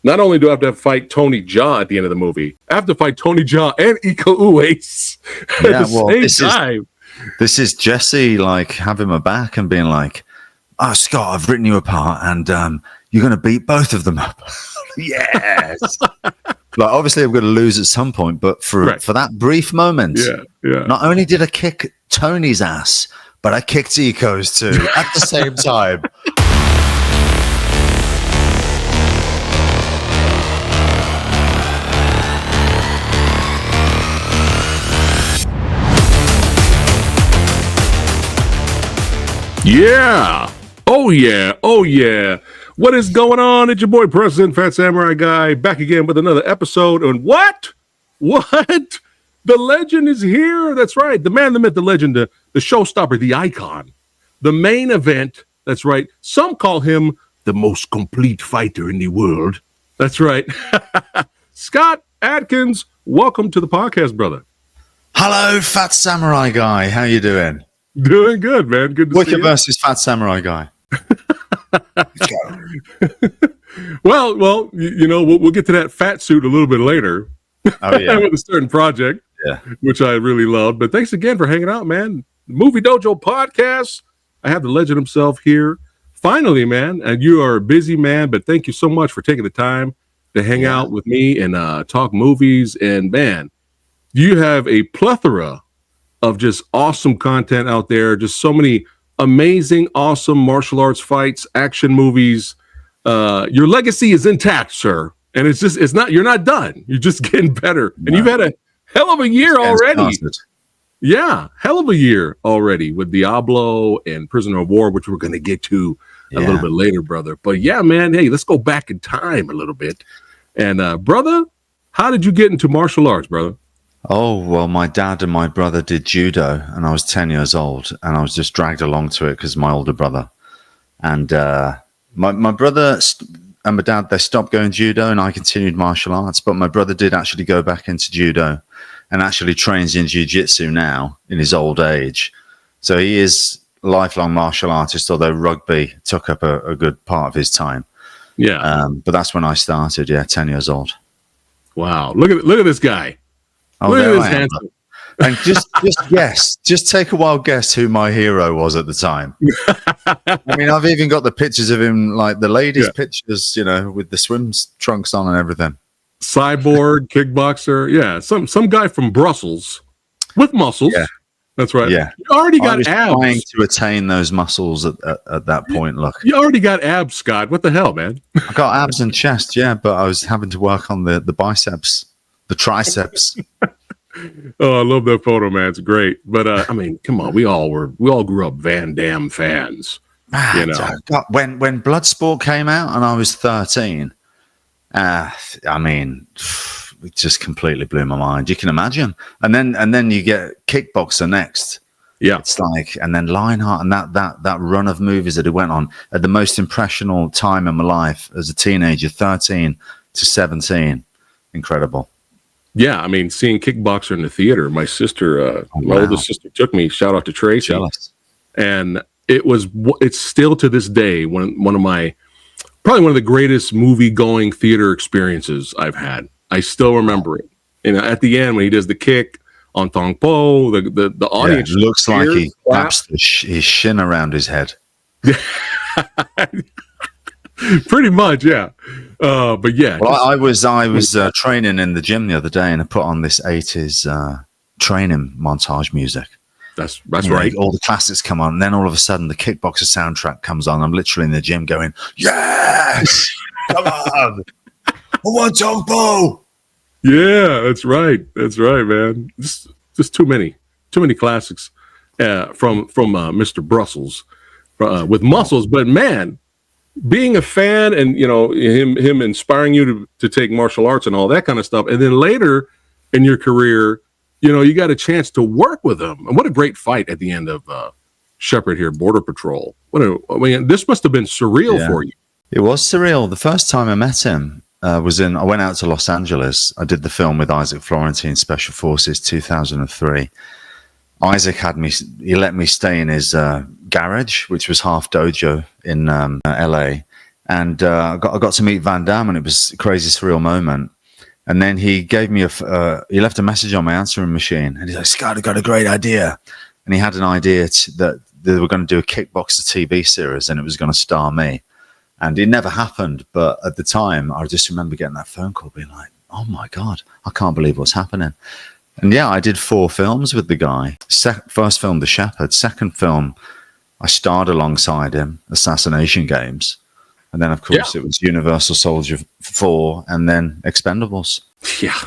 Not only do I have to fight Tony Jaa at the end of the movie, I have to fight Tony Jaa and Iko Uwais at the same time. This is Jesse like having my back and being like, "Oh, Scott, I've written you a part, and you're going to beat both of them up." Yes. Like, obviously, I'm going to lose at some point, but for that brief moment, not only did I kick Tony's ass, but I kicked Iko's too at the same time. Yeah. Oh, yeah. Oh, yeah. What is going on? It's your boy, President PhatSamuraiGuy, back again with another episode. And what? The legend is here. That's right. The man, the myth, the legend, the showstopper, the icon, the main event. That's right. Some call him the most complete fighter in the world. That's right. Scott Adkins, welcome to the podcast, brother. Hello, PhatSamuraiGuy. How you doing? Doing good, man. Good to see you. Wicker versus PhatSamuraiGuy. Well, you know, we'll get to that fat suit a little bit later. Oh yeah, with a certain project, which I really love. But thanks again for hanging out, man. Movie Dojo podcast. I have the legend himself here. Finally, man, and you are a busy man, but thank you so much for taking the time to hang out with me and talk movies. And man, you have a plethora of just awesome content out there. Just so many amazing, awesome martial arts fights, action movies. Your legacy is intact, sir. And you're not done. You're just getting better. And you've had a hell of a year already. Yeah, hell of a year already with Diablo and Prisoner of War, which we're going to get to a little bit later, brother. But yeah, man, hey, let's go back in time a little bit. And brother, how did you get into martial arts, brother? Oh, well, my dad and my brother did judo, and I was 10 years old, and I was just dragged along to it because my older brother. And my brother and my dad, they stopped going judo, and I continued martial arts. But my brother did actually go back into judo and actually trains in jiu-jitsu now in his old age. So he is a lifelong martial artist, although rugby took up a good part of his time. Yeah. But that's when I started, 10 years old. Wow. Look at this guy. Oh, look at this handsome. And just take a wild guess who my hero was at the time. I mean, I've even got the pictures of him, like the ladies' pictures, you know, with the swim trunks on and everything. Cyborg, kickboxer, some guy from Brussels with muscles. Yeah. That's right. Yeah, you already got abs. Trying to attain those muscles at that point. Look, you already got abs, Scott. What the hell, man? I got abs and chest, but I was having to work on the biceps. The triceps. Oh, I love that photo, man. It's great. But I mean, come on, we all grew up Van Damme fans. You know, when Bloodsport came out and I was 13, I mean, it just completely blew my mind. You can imagine. And then you get Kickboxer next. Yeah, it's like, and then Lionheart and that run of movies that it went on at the most impressional time in my life as a teenager, 13 to 17, incredible. Yeah, I mean, seeing Kickboxer in the theater, my sister, my oldest sister took me, shout out to Tracy. Jealous. And it's still to this day probably one of the greatest movie going theater experiences I've had. I still remember it. You know, at the end when he does the kick on Thong Po, the audience looks like he wraps his shin around his head. Pretty much, yeah. But yeah. Well, I was training in the gym the other day, and I put on this 80s training montage music. That's right. All the classics come on, and then all of a sudden the Kickboxer soundtrack comes on. I'm literally in the gym going, "Yes, come on, I want Tong Po." Yeah, that's right, man. Just too many classics from Mr. Brussels with muscles, but man. Being a fan and, you know, him inspiring you to take martial arts and all that kind of stuff. And then later in your career, you know, you got a chance to work with him. And what a great fight at the end of Shepard here, Border Patrol. This must have been surreal for you. It was surreal. The first time I met him I went out to Los Angeles. I did the film with Isaac Florentine, Special Forces, 2003. Isaac he let me stay in his garage, which was half dojo in LA. And I got to meet Van Damme, and it was a crazy, surreal moment. And then he gave me he left a message on my answering machine, and he's like, "Scott, I got a great idea." And he had an idea that they were going to do a Kickboxer TV series, and it was going to star me. And it never happened, but at the time, I just remember getting that phone call, being like, "Oh my God, I can't believe what's happening." And yeah, I did 4 films with the guy. First film, The Shepherd. Second film, I starred alongside him, Assassination Games. And then, of course, it was Universal Soldier 4 and then Expendables. Yeah.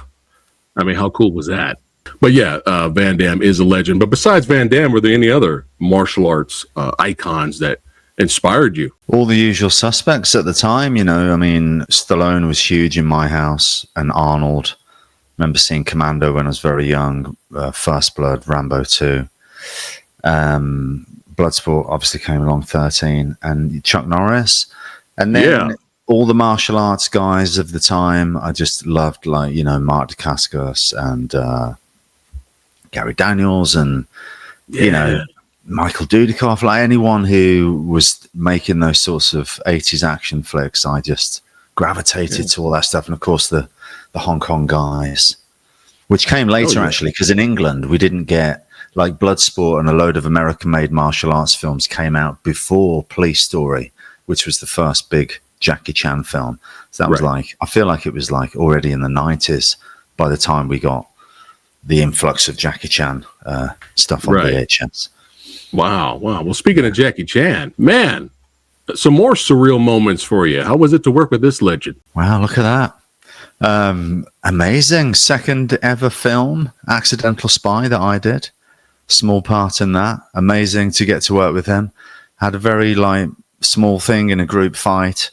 I mean, how cool was that? But yeah, Van Damme is a legend. But besides Van Damme, were there any other martial arts icons that inspired you? All the usual suspects at the time, you know. I mean, Stallone was huge in my house, and Arnold. I remember seeing Commando when I was very young, First Blood, Rambo 2. Bloodsport obviously came along 13, and Chuck Norris. And then all the martial arts guys of the time, I just loved, like, you know, Mark Dacascos and Gary Daniels and, you know, Michael Dudikoff, like anyone who was making those sorts of 80s action flicks. I just gravitated to all that stuff. And of course, the Hong Kong guys, which came later, actually, because in England, we didn't get, like, Bloodsport and a load of American-made martial arts films came out before Police Story, which was the first big Jackie Chan film. So that was like, I feel like it was like already in the 90s by the time we got the influx of Jackie Chan stuff on VHS. Wow. Well, speaking of Jackie Chan, man, some more surreal moments for you. How was it to work with this legend? Wow, look at that. Amazing. Second ever film, Accidental Spy, that I did. Small part in that. Amazing to get to work with him. Had a very, like, small thing in a group fight.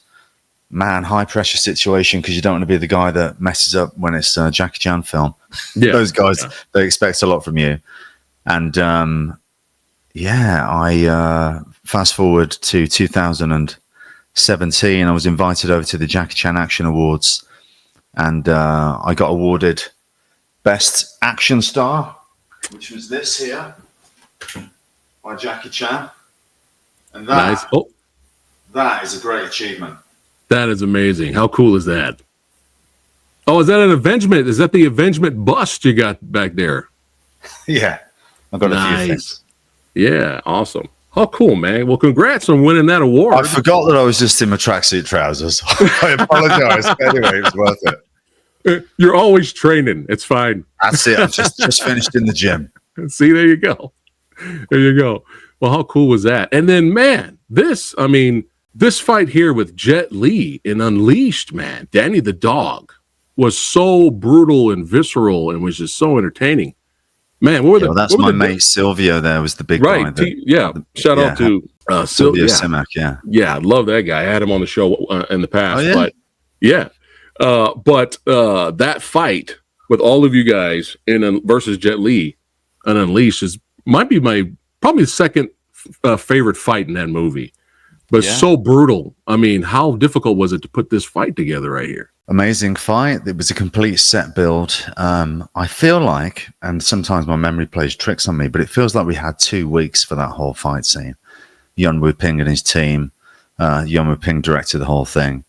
Man, high pressure situation, because you don't want to be the guy that messes up when it's a Jackie Chan film. Those guys, they expect a lot from you. And I fast forward to 2017. I was invited over to the Jackie Chan Action Awards, and I got awarded Best Action Star, which was this here by Jackie Chan. And that, that is a great achievement. That is amazing. How cool is that? Oh, is that an avengement? Is that the avengement bust you got back there? Yeah. I've got a few things. Yeah, awesome. How cool, man. Well, congrats on winning that award. I forgot that I was just in my tracksuit trousers. I apologize. Anyway, it was worth it. You're always training. It's fine. That's it. I'm just finished in the gym. See, there you go. There you go. Well, how cool was that? And then, man, this fight here with Jet Li in Unleashed, man, Danny the Dog, was so brutal and visceral and was just so entertaining. Man, that's my mate Silvio. There was the big guy. Shout out to Silvio Simac. Yeah, I love that guy. I had him on the show in the past. But that fight with all of you guys versus Jet Li and Unleashed might be my probably the second favorite fight in that movie. But so brutal. I mean, how difficult was it to put this fight together right here? Amazing fight. It was a complete set build. I feel like, and sometimes my memory plays tricks on me, but it feels like we had 2 weeks for that whole fight scene. Yuen Wu-ping and his team. Yuen Wu-ping directed the whole thing.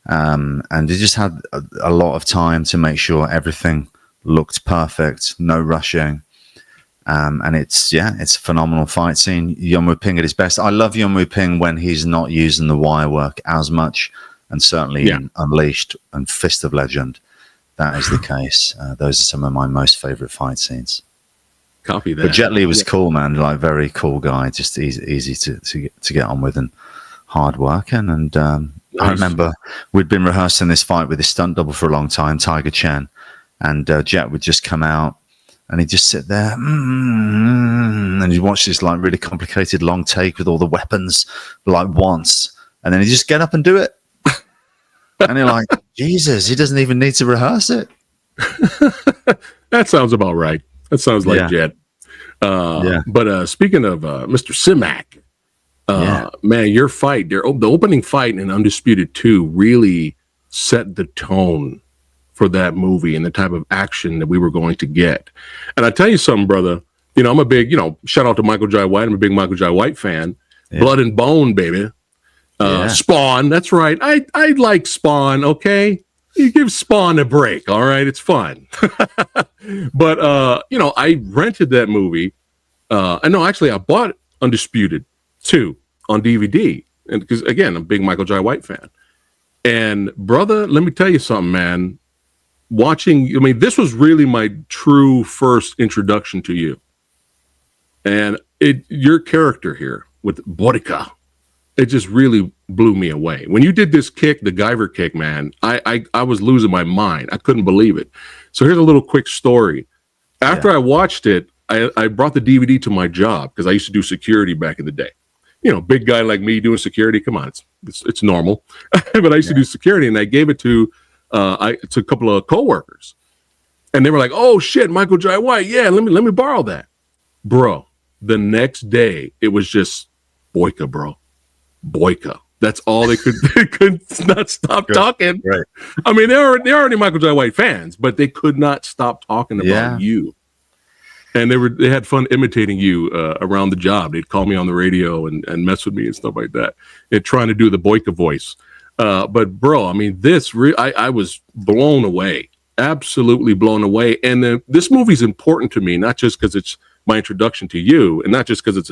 And they just had a lot of time to make sure everything looked perfect, no rushing. And it's a phenomenal fight scene. Yuen Wu-ping at his best. I love Yuen Wu-ping when he's not using the wire work as much, and certainly in Unleashed and Fist of Legend, that is the case. Those are some of my most favorite fight scenes. Copy that. But Jet Li was cool, man. Like, very cool guy, just easy to get on with and hard working. And I remember we'd been rehearsing this fight with his stunt double for a long time, Tiger Chen, and Jet would just come out. And he'd just sit there, and he'd watch this, like, really complicated long take with all the weapons, like, once. And then he'd just get up and do it. And you're like, Jesus, he doesn't even need to rehearse it. That sounds about right. That sounds like Jet. But speaking of Mr. Simac, man, your fight, the opening fight in Undisputed 2 really set the tone for that movie and the type of action that we were going to get. And I tell you something, brother, you know, I'm a big, shout out to Michael Jai White. I'm a big Michael Jai White fan. Blood and Bone, baby. Spawn. That's right. I like Spawn. Okay. You give Spawn a break. All right. It's fun. But, I rented that movie. I know, actually, I bought Undisputed 2 on DVD. And because, again, I'm a big Michael Jai White fan. And, brother, let me tell you something, man. This was really my true first introduction to you. And your character here with Borica, it just really blew me away. When you did this kick, the Guyver kick, man, I was losing my mind. I couldn't believe it. So here's a little quick story. After I watched it, I brought the DVD to my job because I used to do security back in the day. Big guy like me doing security. Come on, it's normal. But I used to do security, and I gave it to a couple of coworkers, and they were like, "Oh shit, Michael Jai White, yeah, let me borrow that, bro." The next day, it was just Boyka, bro. Boyka. That's all they could. They could not stop talking. Right. I mean, they're already Michael Jai White fans, but they could not stop talking about you. And they had fun imitating you around the job. They'd call me on the radio and mess with me and stuff like that, and trying to do the Boyka voice. But bro, I mean, I was blown away, absolutely blown away. And this movie's important to me, not just because it's my introduction to you, and not just because it's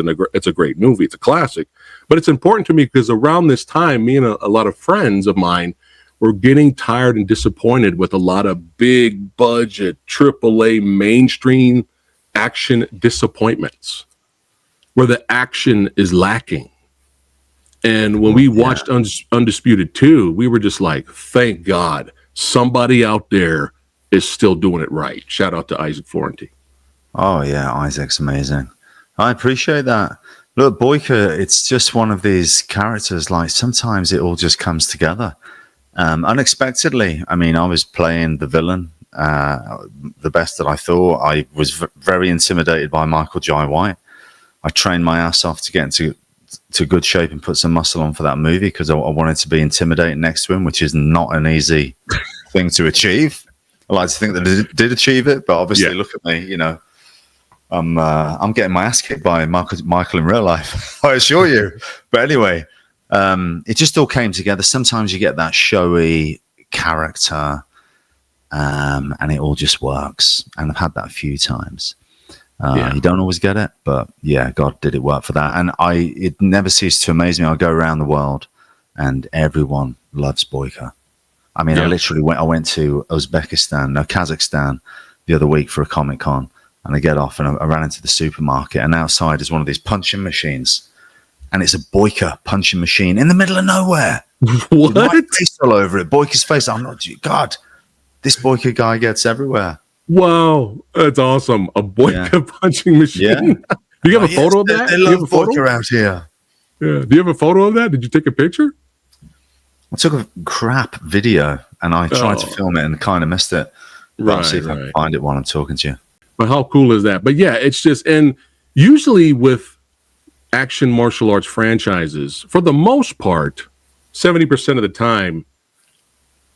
a great movie, it's a classic, but it's important to me because around this time, me and a lot of friends of mine were getting tired and disappointed with a lot of big budget, AAA mainstream action disappointments where the action is lacking. And when we watched Undisputed 2, we were just like, thank God somebody out there is still doing it right. Shout out to Isaac Forente. Oh yeah, Isaac's amazing. I appreciate that. Look, Boyka, it's just one of these characters, like sometimes it all just comes together unexpectedly. I mean, I was playing the villain the best that I thought. I was very intimidated by Michael Jai White. I trained my ass off to get into good shape and put some muscle on for that movie because I wanted to be intimidating next to him, which is not an easy thing to achieve. I like to think that I did achieve it, but obviously look at me, I'm getting my ass kicked by Michael in real life, I assure you. But anyway, it just all came together. Sometimes you get that showy character, and it all just works. And I've had that a few times. You don't always get it, but yeah, God did it work for that. And it never ceased to amaze me. I go around the world, and everyone loves Boyka. I mean, I went to Kazakhstan the other week for a Comic-Con, and I get off and I ran into the supermarket, and outside is one of these punching machines, and it's a Boyka punching machine in the middle of nowhere. What? My face all over it. Boyka's face. I'm not, God, this Boyka guy gets everywhere. Wow, that's awesome. A Boyka punching machine. Yeah. Do you have a photo of that? They love Boyka out here. Yeah. Do you have a photo of that? Did you take a picture? I took a crap video and I tried to film it and kind of missed it. But I'll see if I can find it while I'm talking to you. But how cool is that? But yeah, it's just, and usually with action martial arts franchises, for the most part, 70% of the time,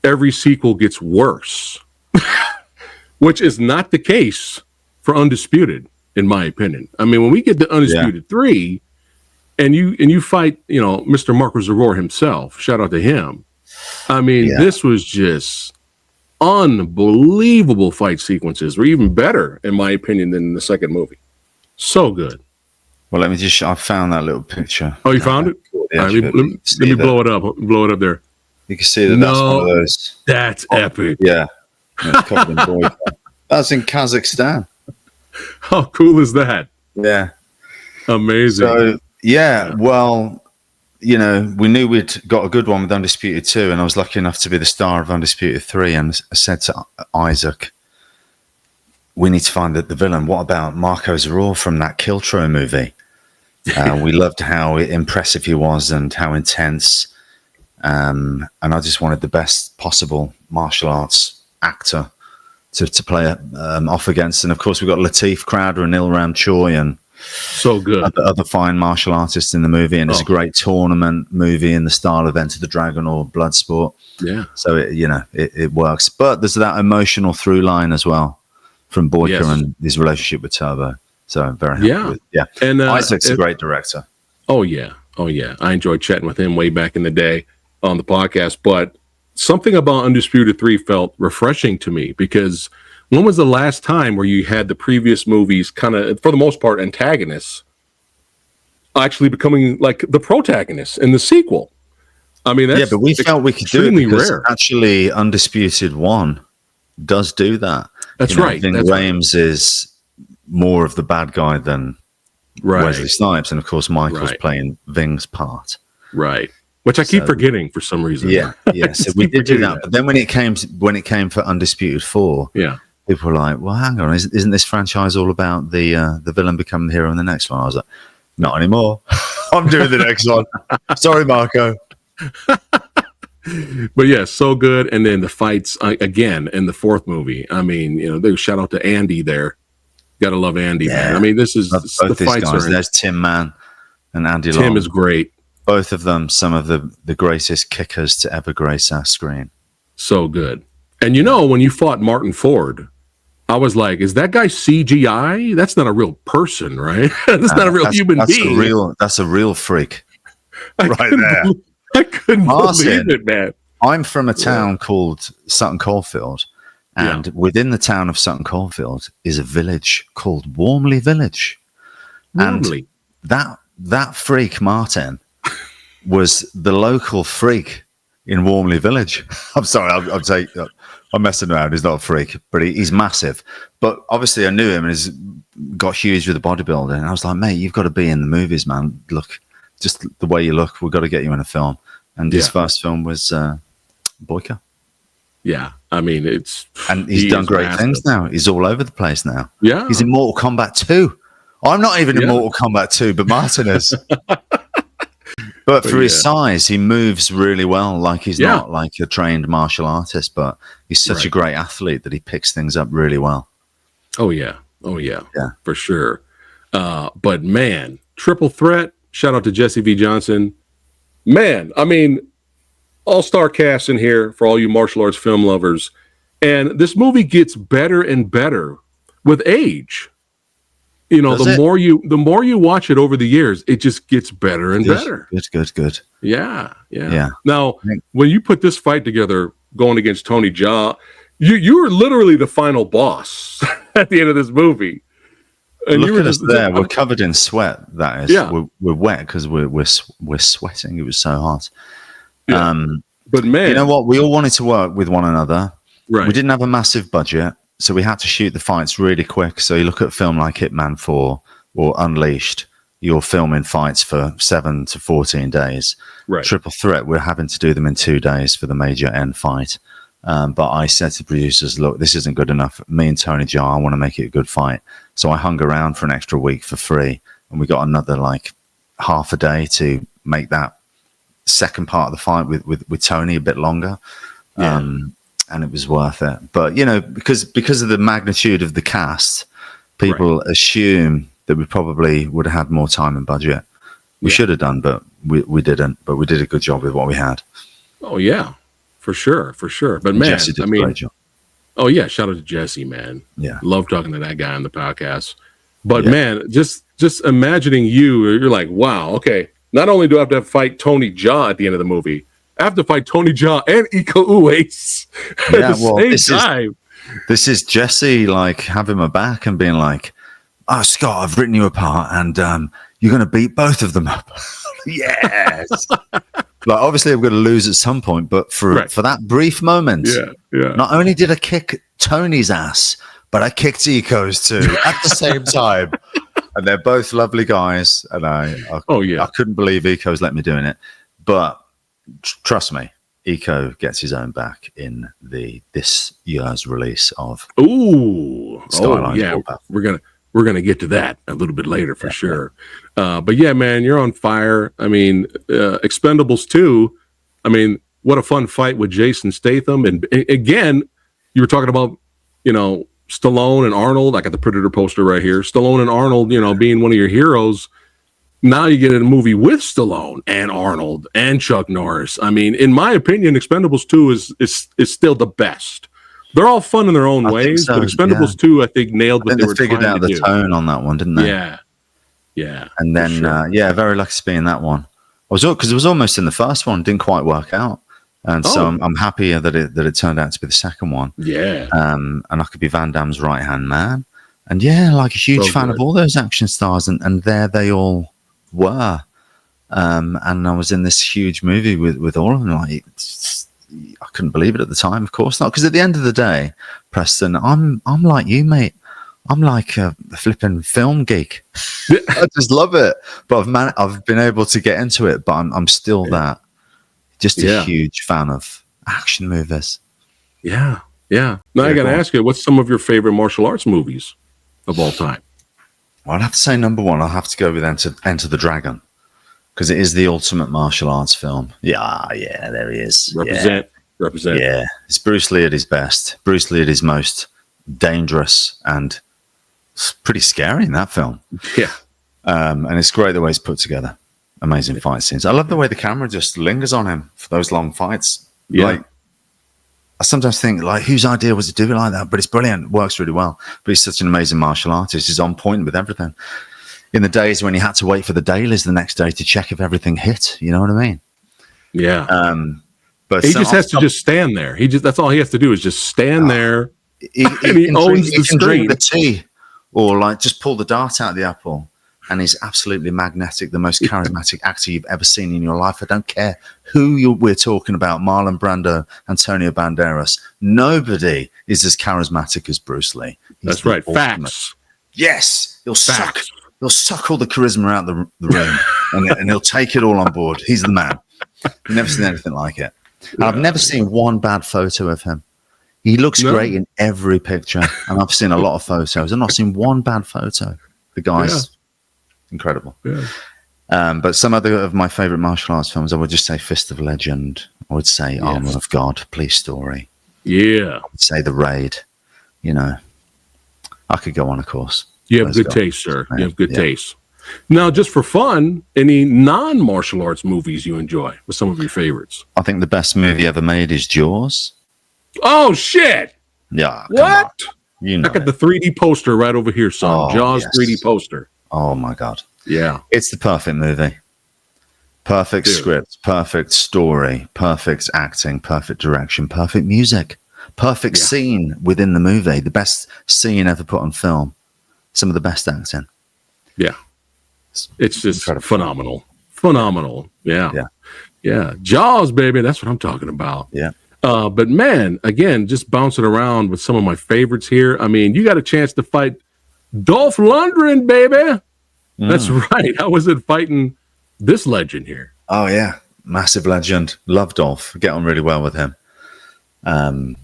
every sequel gets worse, which is not the case for Undisputed, in my opinion. I mean, when we get to Undisputed 3, and you fight, Mr. Marcus Zaror himself, shout out to him. I mean, this was just unbelievable fight sequences, were even better, in my opinion, than the second movie. So good. Well, I found that little picture. Oh, you found it? Yeah, right, let me blow it up. Blow it up there. You can see that that's one of those. That's epic. Yeah. It's covered in Boyka. That's in Kazakhstan. How cool is that? Yeah. Amazing. So, well, we knew we'd got a good one with Undisputed 2, and I was lucky enough to be the star of Undisputed 3, and I said to Isaac, we need to find the villain. What about Marco Zaror from that Kiltro movie? We loved how impressive he was and how intense. And I just wanted the best possible martial arts actor to play off against. And of course, we've got Lateef Crowder and Ilram Choi and so good other fine martial artists in the movie. And it's a great tournament movie in the style of Enter the Dragon or Bloodsport. Yeah. So, it works. But there's that emotional through line as well from Boyka and his relationship with Turbo. So I'm very happy with it. Yeah. And Isaac's a great director. Oh, yeah. Oh yeah, I enjoyed chatting with him way back in the day on the podcast. But something about Undisputed 3 felt refreshing to me, because when was the last time where you had the previous movies kind of, for the most part, antagonists actually becoming like the protagonists in the sequel? I mean, that's but we felt we could do it because rare. actually Undisputed 1 does do that. That's right. Ving Rhames is more of the bad guy than Wesley Snipes, and of course Michael's playing Ving's part. Right. Which I keep forgetting for some reason. Yeah. So we did do that. But then when it came for Undisputed 4, people were like, well, hang on, isn't this franchise all about the villain becoming the hero in the next one? I was like, not anymore. I'm doing the next one. Sorry, Marco. But yeah, so good. And then the fights again in the fourth movie. I mean, they shout out to Andy there. Gotta love Andy, man. I mean, this is both these guys. There's Tim Man and Andy Long. Tim is great. Both of them, some of the greatest kickers to ever grace our screen. So good. And when you fought Martin Ford, I was like, is that guy CGI? That's not a real person, right? That's not a real human being. That's a real freak. I couldn't believe it, man. I'm from a town called Sutton Coldfield, and within the town of Sutton Coldfield is a village called Warmley Village. Warmley. And that freak, Martin, was the local freak in Warmley Village. I'm sorry, I'd say I'm messing around. He's not a freak, but he's massive. But obviously I knew him and he's got huge with the bodybuilding. And I was like, mate, you've got to be in the movies, man. Look, just the way you look, we've got to get you in a film. And his first film was Boyka. Yeah, I mean, he's done great things now. He's all over the place now. Yeah. He's in Mortal Kombat 2. I'm not even in Mortal Kombat 2, but Martin is. But for his size, he moves really well. Like he's not like a trained martial artist, but he's such a great athlete that he picks things up really well. Oh yeah, for sure. But man, triple threat. Shout out to Jesse V. Johnson. Man, I mean, all-star cast in here for all you martial arts film lovers. And this movie gets better and better with age. The more you watch it over the years, it just gets better and better. Good. Yeah. Now, when you put this fight together, going against Tony Jaa, you were literally the final boss at the end of this movie. And look at us there. We're covered in sweat. That is, we're wet because we're sweating. It was so hot. Yeah. But man, you know what? We all wanted to work with one another. Right. We didn't have a massive budget, so we had to shoot the fights really quick. So you look at a film like Hitman 4 or Unleashed, you're filming fights for 7 to 14 days. Right. Triple Threat, we're having to do them in 2 days for the major end fight. But I said to producers, look, this isn't good enough. Me and Tony Jaa, I want to make it a good fight. So I hung around for an extra week for free, and we got another like half a day to make that second part of the fight with Tony a bit longer. Yeah. And it was worth it. But, because of the magnitude of the cast, people assume that we probably would have had more time and budget. We should have done, but we didn't. But we did a good job with what we had. Oh, yeah, for sure. But, man, Jesse did a great job. Oh, yeah, shout out to Jesse, man. Yeah. Love talking to that guy on the podcast. But, man, just imagining you're like, wow, okay, not only do I have to fight Tony Jaa at the end of the movie, I have to fight Tony Jaa and Iko Uwais at the same time. This is Jesse, like, having my back and being like, oh, Scott, I've written you a part, and you're going to beat both of them up. Yes. Like, obviously, I'm going to lose at some point, but for that brief moment, not only did I kick Tony's ass, but I kicked Iko's too at the same time. And they're both lovely guys, and I couldn't believe Iko's let me doing it. But trust me, Iko gets his own back in this year's release of Skylines. Yeah, we're gonna get to that a little bit later for sure. But yeah, man, you're on fire. I mean, Expendables 2. I mean, what a fun fight with Jason Statham. And again, you were talking about, Stallone and Arnold. I got the Predator poster right here. Stallone and Arnold, being one of your heroes. Now you get in a movie with Stallone and Arnold and Chuck Norris. I mean, in my opinion, Expendables 2 is still the best. They're all fun in their own ways, but Expendables 2, I think, nailed what they were figured out the tone on that one, didn't they? Yeah. And then, very lucky to be in that one. because it was almost in the first one, didn't quite work out. And so I'm happy that it turned out to be the second one. Yeah. And I could be Van Damme's right-hand man. And yeah, like a huge fan of all those action stars. And there they all were. And I was in this huge movie with all of them. Like, I couldn't believe it at the time, of course not. Because at the end of the day, Preston, I'm like you, mate. I'm like a flipping film geek. I just love it. But I've been able to get into it, but I'm still that. Just a huge fan of action movies. Yeah. Yeah. Now I got to ask you, what's some of your favorite martial arts movies of all time? Well, I'd have to say number one, I'll have to go with Enter the Dragon, because it is the ultimate martial arts film. Yeah, there he is. Represent. Yeah, it's Bruce Lee at his best. Bruce Lee at his most dangerous, and it's pretty scary in that film. Yeah. And it's great the way it's put together. Amazing fight scenes. I love the way the camera just lingers on him for those long fights. Yeah. Like, I sometimes think, like, whose idea was to do it like that? But it's brilliant. It works really well. But he's such an amazing martial artist. He's on point with everything. In the days when he had to wait for the dailies the next day to check if everything hit, you know what I mean? Yeah. But he just has to just stand there. That's all he has to do is just stand there. And he owns the screen. Drink the tea, or like just pull the dart out of the apple. And he's absolutely magnetic, the most charismatic actor you've ever seen in your life. I don't care who we're talking about, Marlon Brando, Antonio Banderas. Nobody is as charismatic as Bruce Lee. That's right. Facts. Yes. He'll suck all the charisma out the room, and he'll take it all on board. He's the man. I've never seen anything like it. And I've never seen one bad photo of him. He looks great in every picture. And I've seen a lot of photos. I've not seen one bad photo. The guy's incredible. Yeah. But some other of my favorite martial arts films, I would just say Fist of Legend. I would say Armor of God, Police Story. Yeah. I would say The Raid. You know, I could go on, of course. You have good taste, sir. You have good taste. Now, just for fun, any non-martial arts movies you enjoy? What's some of your favorites? I think the best movie ever made is Jaws. Oh, shit. Yeah. What? You know, I got the 3D poster right over here, son. Jaws 3D poster. Oh, my God. Yeah. It's the perfect movie. Perfect script, perfect story, perfect acting, perfect direction, perfect music, perfect scene within the movie. The best scene ever put on film. Some of the best acting. Yeah. It's just phenomenal. Phenomenal. Yeah. Jaws, baby. That's what I'm talking about. Yeah. But man, again, just bouncing around with some of my favorites here. I mean, you got a chance to fight Dolph Lundgren, baby. That's right. How was it fighting this legend here? Oh, yeah. Massive legend. Love Dolph. Get on really well with him. And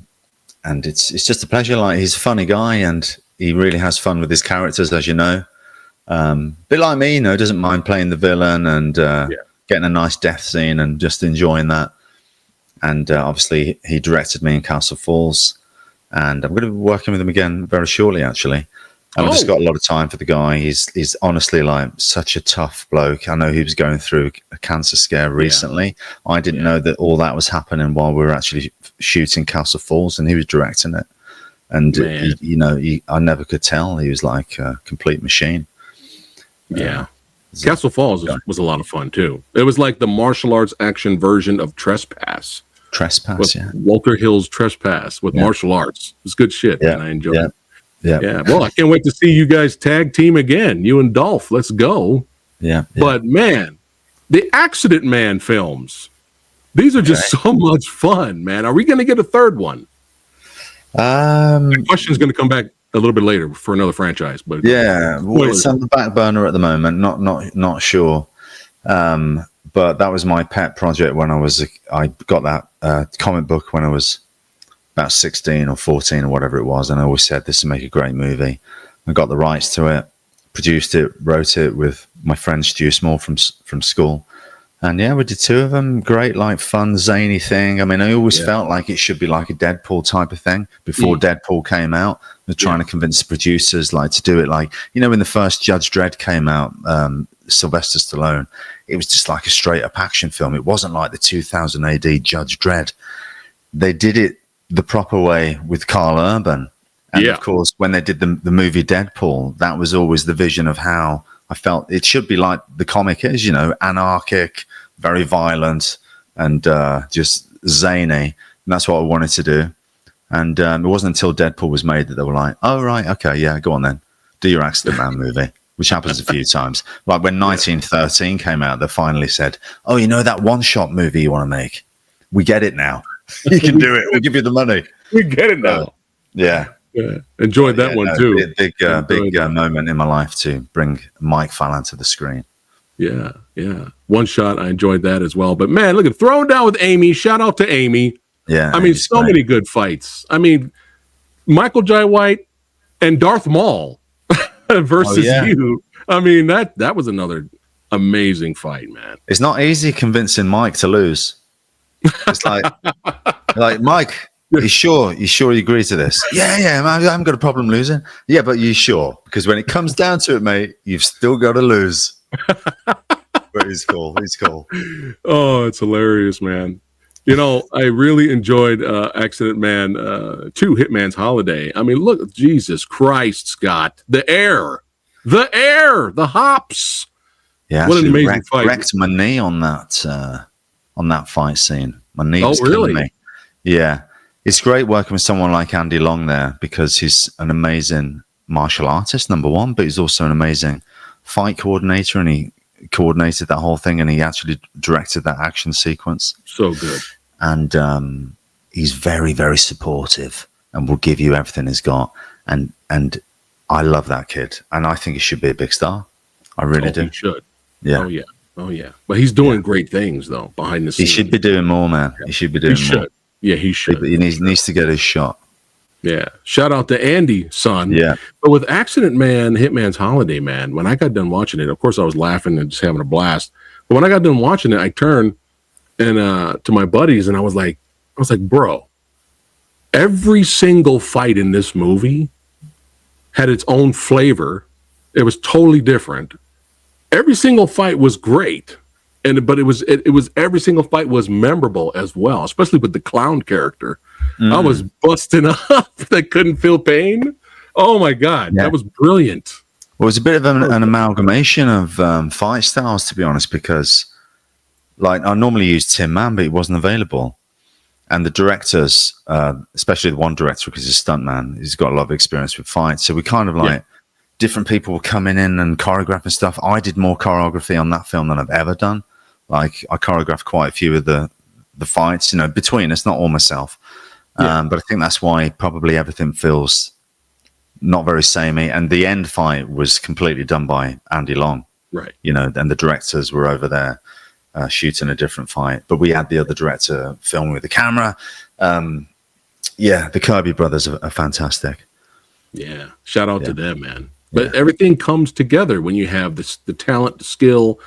it's just a pleasure. Like, he's a funny guy, and he really has fun with his characters, as you know. Bit like me, you know, doesn't mind playing the villain and getting a nice death scene and just enjoying that. And obviously, he directed me in Castle Falls, and I'm going to be working with him again very shortly, actually. And I've just got a lot of time for the guy. He's honestly like such a tough bloke. I know he was going through a cancer scare recently. I didn't know that all that was happening while we were actually shooting Castle Falls, and he was directing it. And I never could tell. He was like a complete machine. Yeah. Castle Falls was a lot of fun too. It was like the martial arts action version of Trespass. Walter Hill's Trespass with martial arts. It was good shit, man. I enjoyed it. Yeah. Well, I can't wait to see you guys tag team again. You and Dolph. Let's go. Yeah. But man, the Accident Man films. These are just so much fun, man. Are we going to get a third one? The question's going to come back a little bit later for another franchise, but it's on the back burner at the moment. Not sure. But that was my pet project when I got that comic book when I was about 16 or 14 or whatever it was, and I always said this would make a great movie. I got the rights to it, produced it, wrote it with my friend Stu Small from school. And we did two of them. Great, like fun, zany thing. I mean, I always felt like it should be like a Deadpool type of thing. Before Deadpool came out, they're trying to convince the producers like to do it like, when the first Judge Dredd came out, Sylvester Stallone, it was just like a straight up action film. It wasn't like the 2000 AD Judge Dredd. They did it the proper way with Carl Urban. And of course, when they did the movie Deadpool, that was always the vision of how I felt it should be like the comic is, anarchic, very violent and just zany. And that's what I wanted to do. And it wasn't until Deadpool was made that they were like, oh, right, okay, yeah, go on then. Do your Accident Man movie, which happens a few times. Like when 1913 came out, they finally said, oh, you know that one-shot movie you want to make? We get it now. You can do it. We'll give you the money. We get it now. Yeah. Enjoyed that one, too. Big moment in my life to bring Mike Fallon to the screen. Yeah. One Shot, I enjoyed that as well. But, man, look at Throwing Down with Amy. Shout out to Amy. Yeah, I mean, so many good fights. I mean, Michael Jai White and Darth Maul versus you. I mean, that was another amazing fight, man. It's not easy convincing Mike to lose. It's like Mike, you sure you agree to this? Yeah, man, I haven't got a problem losing. Yeah, but you sure? Because when it comes down to it, mate, you've still got to lose. But he's cool. Oh, it's hilarious, man. You know, I really enjoyed Accident Man 2, Hitman's Holiday. I mean, look, Jesus Christ, Scott. The air, the hops. Yeah, what an amazing fight. Wrecked my knee on that fight scene. My knee was really? killing me. Yeah. It's great working with someone like Andy Long there because he's an amazing martial artist, number one, but he's also an amazing fight coordinator, and he coordinated that whole thing, and he actually directed that action sequence. So good. And he's very, very supportive and will give you everything he's got. And I love that kid, and I think he should be a big star. I really do. He should. Yeah. Oh yeah. But he's doing great things though behind the scenes. He should be doing more, man. He should be doing more. Yeah, he should. He needs to get his shot. Yeah. Shout out to Andy, son. Yeah. But with Accident Man, Hitman's Holiday, man, when I got done watching it, of course I was laughing and just having a blast. But when I got done watching it, I turned and to my buddies and I was like, bro, every single fight in this movie had its own flavor. It was totally different. Every single fight was great. But it was every single fight was memorable as well, especially with the clown character. I was busting up that couldn't feel pain. Oh my God, that was brilliant. Well, it was a bit of an amalgamation of fight styles, to be honest, because like I normally use Tin Man, but he wasn't available. And the directors, especially the one director, because he's a stuntman, he's got a lot of experience with fights. So we kind of like different people were coming in and choreographing stuff. I did more choreography on that film than I've ever done. Like I choreographed quite a few of the fights, between us, not all myself. But I think that's why probably everything feels not very samey. And the end fight was completely done by Andy Long. Right. And the directors were over there shooting a different fight. But we had the other director filming with the camera. The Kirby brothers are fantastic. Yeah. Shout out to them, man. But everything comes together when you have the talent, the skill,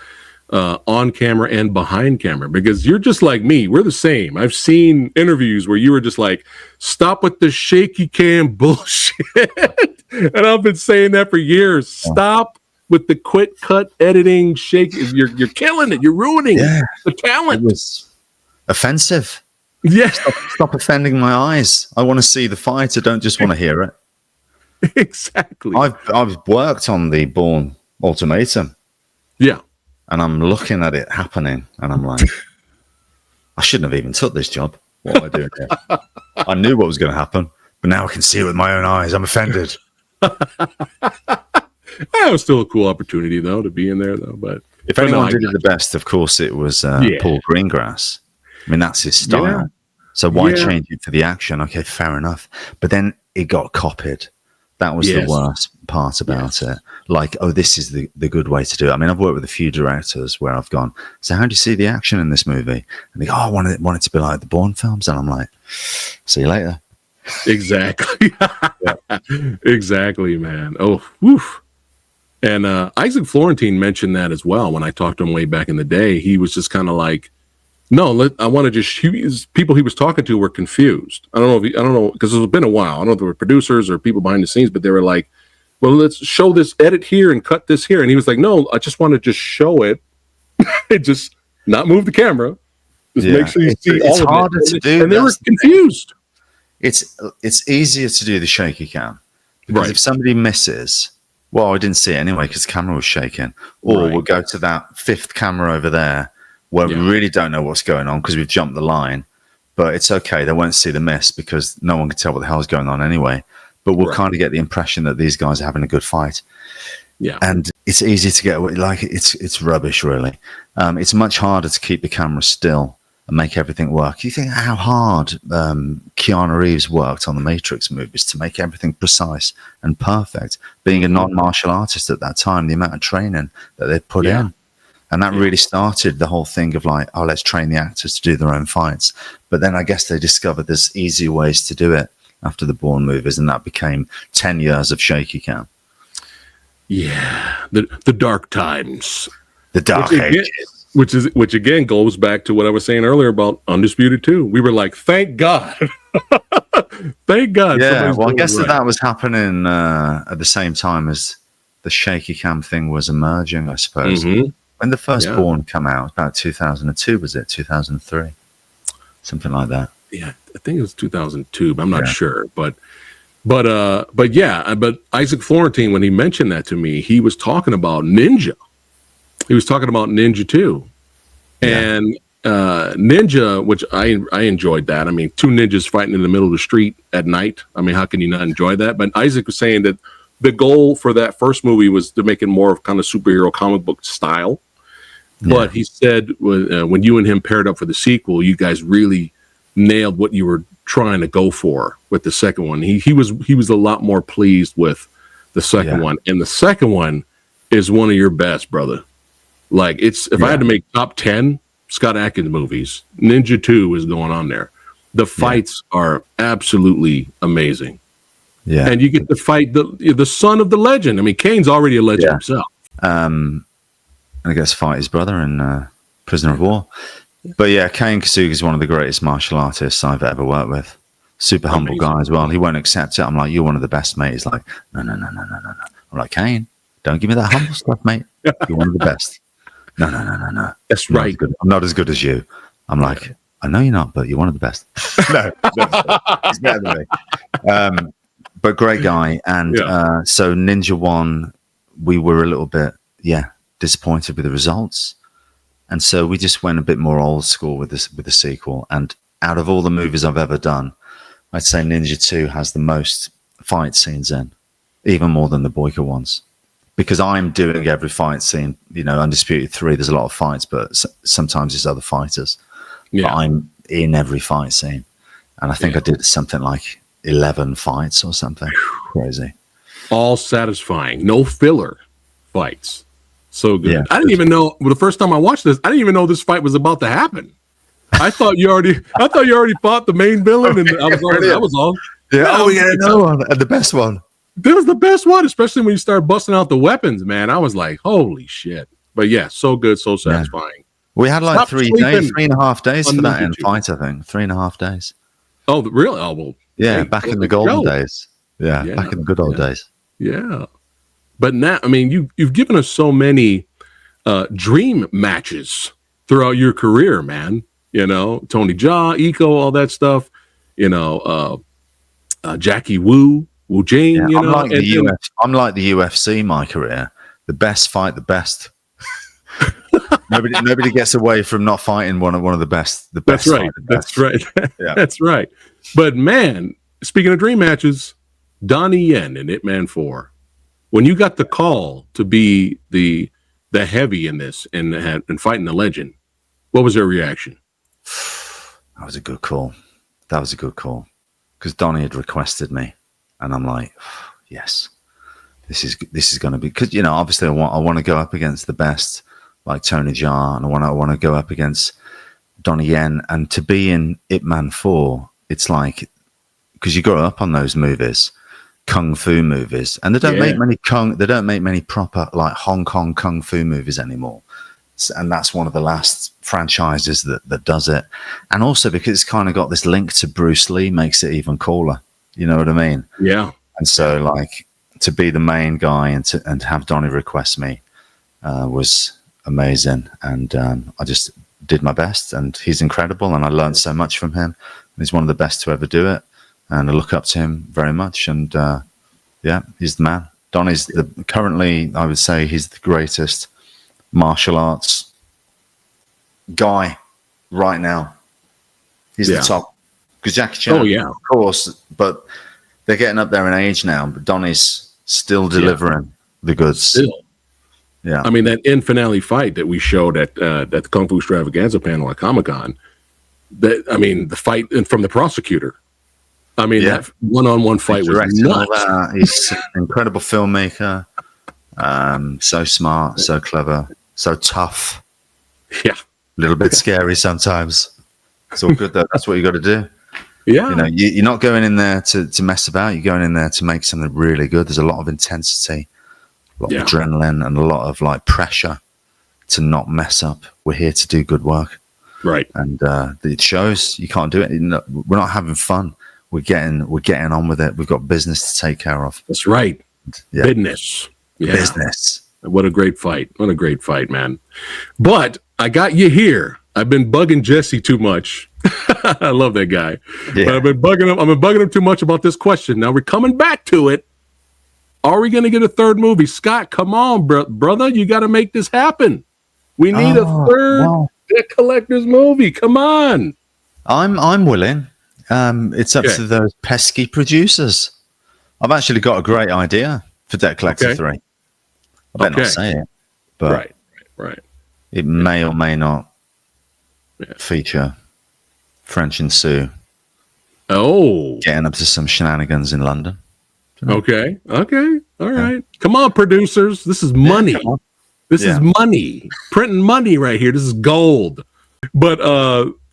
on camera and behind camera, because you're just like me. We're the same. I've seen interviews where you were just like, stop with the shaky cam bullshit. And I've been saying that for years. Stop with the quick cut editing shake. You're killing it. You're ruining the talent. It was offensive. Yeah. Stop offending my eyes. I want to see the fight. I don't just want to hear it. Exactly. I've worked on the Bourne Ultimatum. Yeah. And I'm looking at it happening, and I'm like, I shouldn't have even took this job. What am I doing here? I knew what was going to happen, but now I can see it with my own eyes. I'm offended. That was still a cool opportunity, though, to be in there, though. But if anyone did it the best, of course, it was Paul Greengrass. I mean, that's his style. Yeah. So why change it for the action? Okay, fair enough. But then it got copied. That was the worst part about it. Like, this is the good way to do it. I mean, I've worked with a few directors where I've gone, so how do you see the action in this movie? And they go, I want it to be like the Bourne films. And I'm like, see you later. Exactly. Exactly, man. Oh, woof. And Isaac Florentine mentioned that as well when I talked to him way back in the day. He was just kind of like, no, I want to just shoot. People he was talking to were confused. I don't know because it's been a while. I don't know if they were producers or people behind the scenes, but they were like, well, let's show this edit here and cut this here. And he was like, no, I just want to just show it. Just not move the camera. Just make sure you see all of it. It's harder to do. And they were confused. It's easier to do the shaky cam. Because if somebody misses, well, I didn't see it anyway because the camera was shaking. Or we'll go to that fifth camera over there where we really don't know what's going on because we've jumped the line. But it's okay. They won't see the miss because no one can tell what the hell's going on anyway. But we'll kind of get the impression that these guys are having a good fight. Yeah. And it's easy to get away. Like, it's rubbish, really. It's much harder to keep the camera still and make everything work. You think how hard Keanu Reeves worked on the Matrix movies to make everything precise and perfect. Being a non-martial artist at that time, the amount of training that they put in. And that really started the whole thing of like, oh, let's train the actors to do their own fights. But then I guess they discovered there's easier ways to do it after the Bourne movies, and that became 10 years of shaky cam. Yeah, the dark times. The dark ages. Which again goes back to what I was saying earlier about Undisputed 2. We were like, thank God. Thank God. Yeah, well, I guess that was happening at the same time as the shaky cam thing was emerging, I suppose. When the first Bourne came out, about 2002, was it? 2003? Something like that. Yeah, I think it was 2002, but I'm not sure. But Isaac Florentine, when he mentioned that to me, he was talking about Ninja. He was talking about Ninja 2. And Ninja, which I enjoyed that. I mean, two ninjas fighting in the middle of the street at night. I mean, how can you not enjoy that? But Isaac was saying that the goal for that first movie was to make it more of kind of superhero comic book style. But he said when you and him paired up for the sequel, you guys really nailed what you were trying to go for with the second one. He was a lot more pleased with the second one. And the second one is one of your best, brother. Like, if I had to make top 10 Scott Adkins movies, Ninja 2 is going on there. The fights are absolutely amazing. Yeah. And you get to fight the son of the legend. I mean, Kane's already a legend himself. And I guess fight his brother in Prisoner of War. But yeah, Kane Kasuga is one of the greatest martial artists I've ever worked with. Super humble guy as well. He won't accept it. I'm like, you're one of the best, mate. He's like, no. I'm like, Kane, don't give me that humble stuff, mate. You're one of the best. No. That's right. I'm not as good as you. I'm like, I know you're not, but you're one of the best. No, he's better than me. But great guy. And so Ninja 1, we were a little bit, disappointed with the results. And so we just went a bit more old school with the sequel. And out of all the movies I've ever done, I'd say Ninja 2 has the most fight scenes in, even more than the Boyka ones. Because I'm doing every fight scene, Undisputed 3, there's a lot of fights, but sometimes it's other fighters. Yeah. But I'm in every fight scene. And I think I did something like 11 fights or something. Crazy. All satisfying. No filler fights. So good. Yeah. I didn't even know, the first time I watched this, I didn't even know this fight was about to happen. I thought you already fought the main villain, and that was all. The best one. That was the best one, especially when you start busting out the weapons, man. I was like, holy shit. But yeah, so good, so satisfying. Yeah. We had like 3.5 days for that end fight, I think. 3.5 days. Oh, really? Oh, well. Yeah, back in the golden days. Yeah, back in the good old days. Yeah. But now, I mean, you've given us so many dream matches throughout your career, man. Tony Jaa, Iko, all that stuff. Jackie Wu Jing. I'm like the UFC. My career, the best fight the best. nobody gets away from not fighting one of the best. The best. That's right. That's right. That's right. But man, speaking of dream matches, Donnie Yen in Ip Man 4. When you got the call to be the heavy in this and fighting the legend, what was your reaction? That was a good call. Because Donnie had requested me, and I'm like, yes, this is going to be, because obviously I want to go up against the best, like Tony Jaa, and I want to go up against Donnie Yen, and to be in Ip Man 4, it's like, because you grow up on those movies. Kung fu movies, and they don't make many proper like Hong Kong kung fu movies anymore, and that's one of the last franchises that does it. And also because it's kind of got this link to Bruce Lee makes it even cooler, you know what I mean? And so like to be the main guy and have Donnie request me was amazing, and I just did my best, and he's incredible, and I learned so much from him. He's one of the best to ever do it. And I look up to him very much, and he's the man. Donnie's currently, I would say, he's the greatest martial arts guy right now. He's the top. Because Jackie Chan, of course, but they're getting up there in age now. But Donnie's still delivering the goods. Still. Yeah. I mean, that end finale fight that we showed at the Kung Fu Extravaganza panel at Comic-Con, the fight from the prosecutor. I mean, that one-on-one fight was nuts. He's an incredible filmmaker. So smart, so clever, so tough. Yeah. A little bit scary sometimes. It's all good, though. That's what you got to do. Yeah. You know, you're not going in there to mess about. You're going in there to make something really good. There's a lot of intensity, a lot of adrenaline, and a lot of like pressure to not mess up. We're here to do good work. Right. And it shows. You can't do it. We're not having fun. We're getting on with it. We've got business to take care of. That's right. Yeah. Business. Yeah. Business. What a great fight. What a great fight, man. But I got you here. I've been bugging Jesse too much. I love that guy. Yeah. But I've been bugging him too much about this question. Now we're coming back to it. Are we going to get a third movie? Scott, come on, brother. You got to make this happen. We need a third Debt Collectors movie. Come on. I'm willing. It's up to those pesky producers. I've actually got a great idea for Debt Collector 3. I better not say it, but right. It may or may not feature French and Sue. Oh, getting up to some shenanigans in London. Okay. All right. Come on, producers. This is money. This is money. Printing money right here. This is gold. But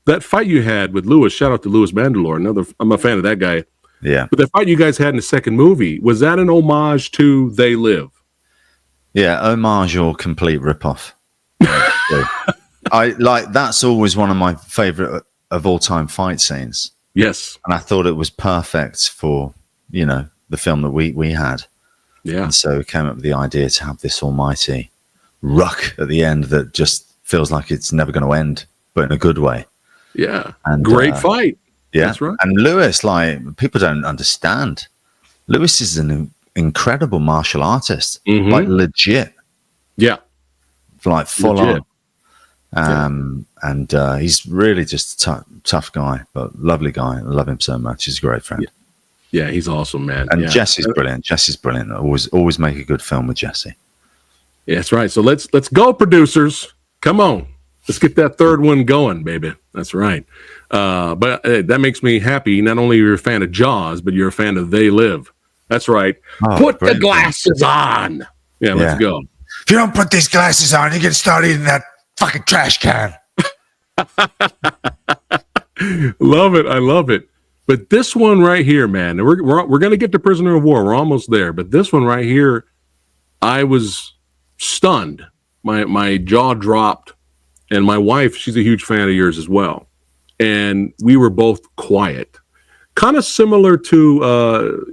that fight you had with Lewis, shout out to Louis Mandylor. I'm a fan of that guy. Yeah. But that fight you guys had in the second movie, was that an homage to They Live? Yeah, homage or complete ripoff. That's always one of my favorite of all time fight scenes. Yes. And I thought it was perfect for, the film that we had. Yeah. And so we came up with the idea to have this almighty ruck at the end that just feels like it's never going to end, but in a good way. Yeah. And great fight. Yeah. That's right. And Lewis, people don't understand. Lewis is an incredible martial artist, legit. Yeah. Full on. And he's really just a tough guy, but lovely guy. I love him so much. He's a great friend. Yeah, he's awesome, man. And Jesse's brilliant. Jesse's brilliant. Always make a good film with Jesse. Yeah, that's right. So let's go, producers. Come on. Let's get that third one going, baby. That's right. But that makes me happy. Not only you're a fan of Jaws, but you're a fan of They Live. That's right. Put the glasses on. Yeah, let's go. If you don't put these glasses on, you get started in that fucking trash can. Love it. I love it. But this one right here, man, we're going to get to Prisoner of War. We're almost there. But this one right here, I was stunned. My jaw dropped. And my wife, she's a huge fan of yours as well. And we were both quiet. Kind of similar to,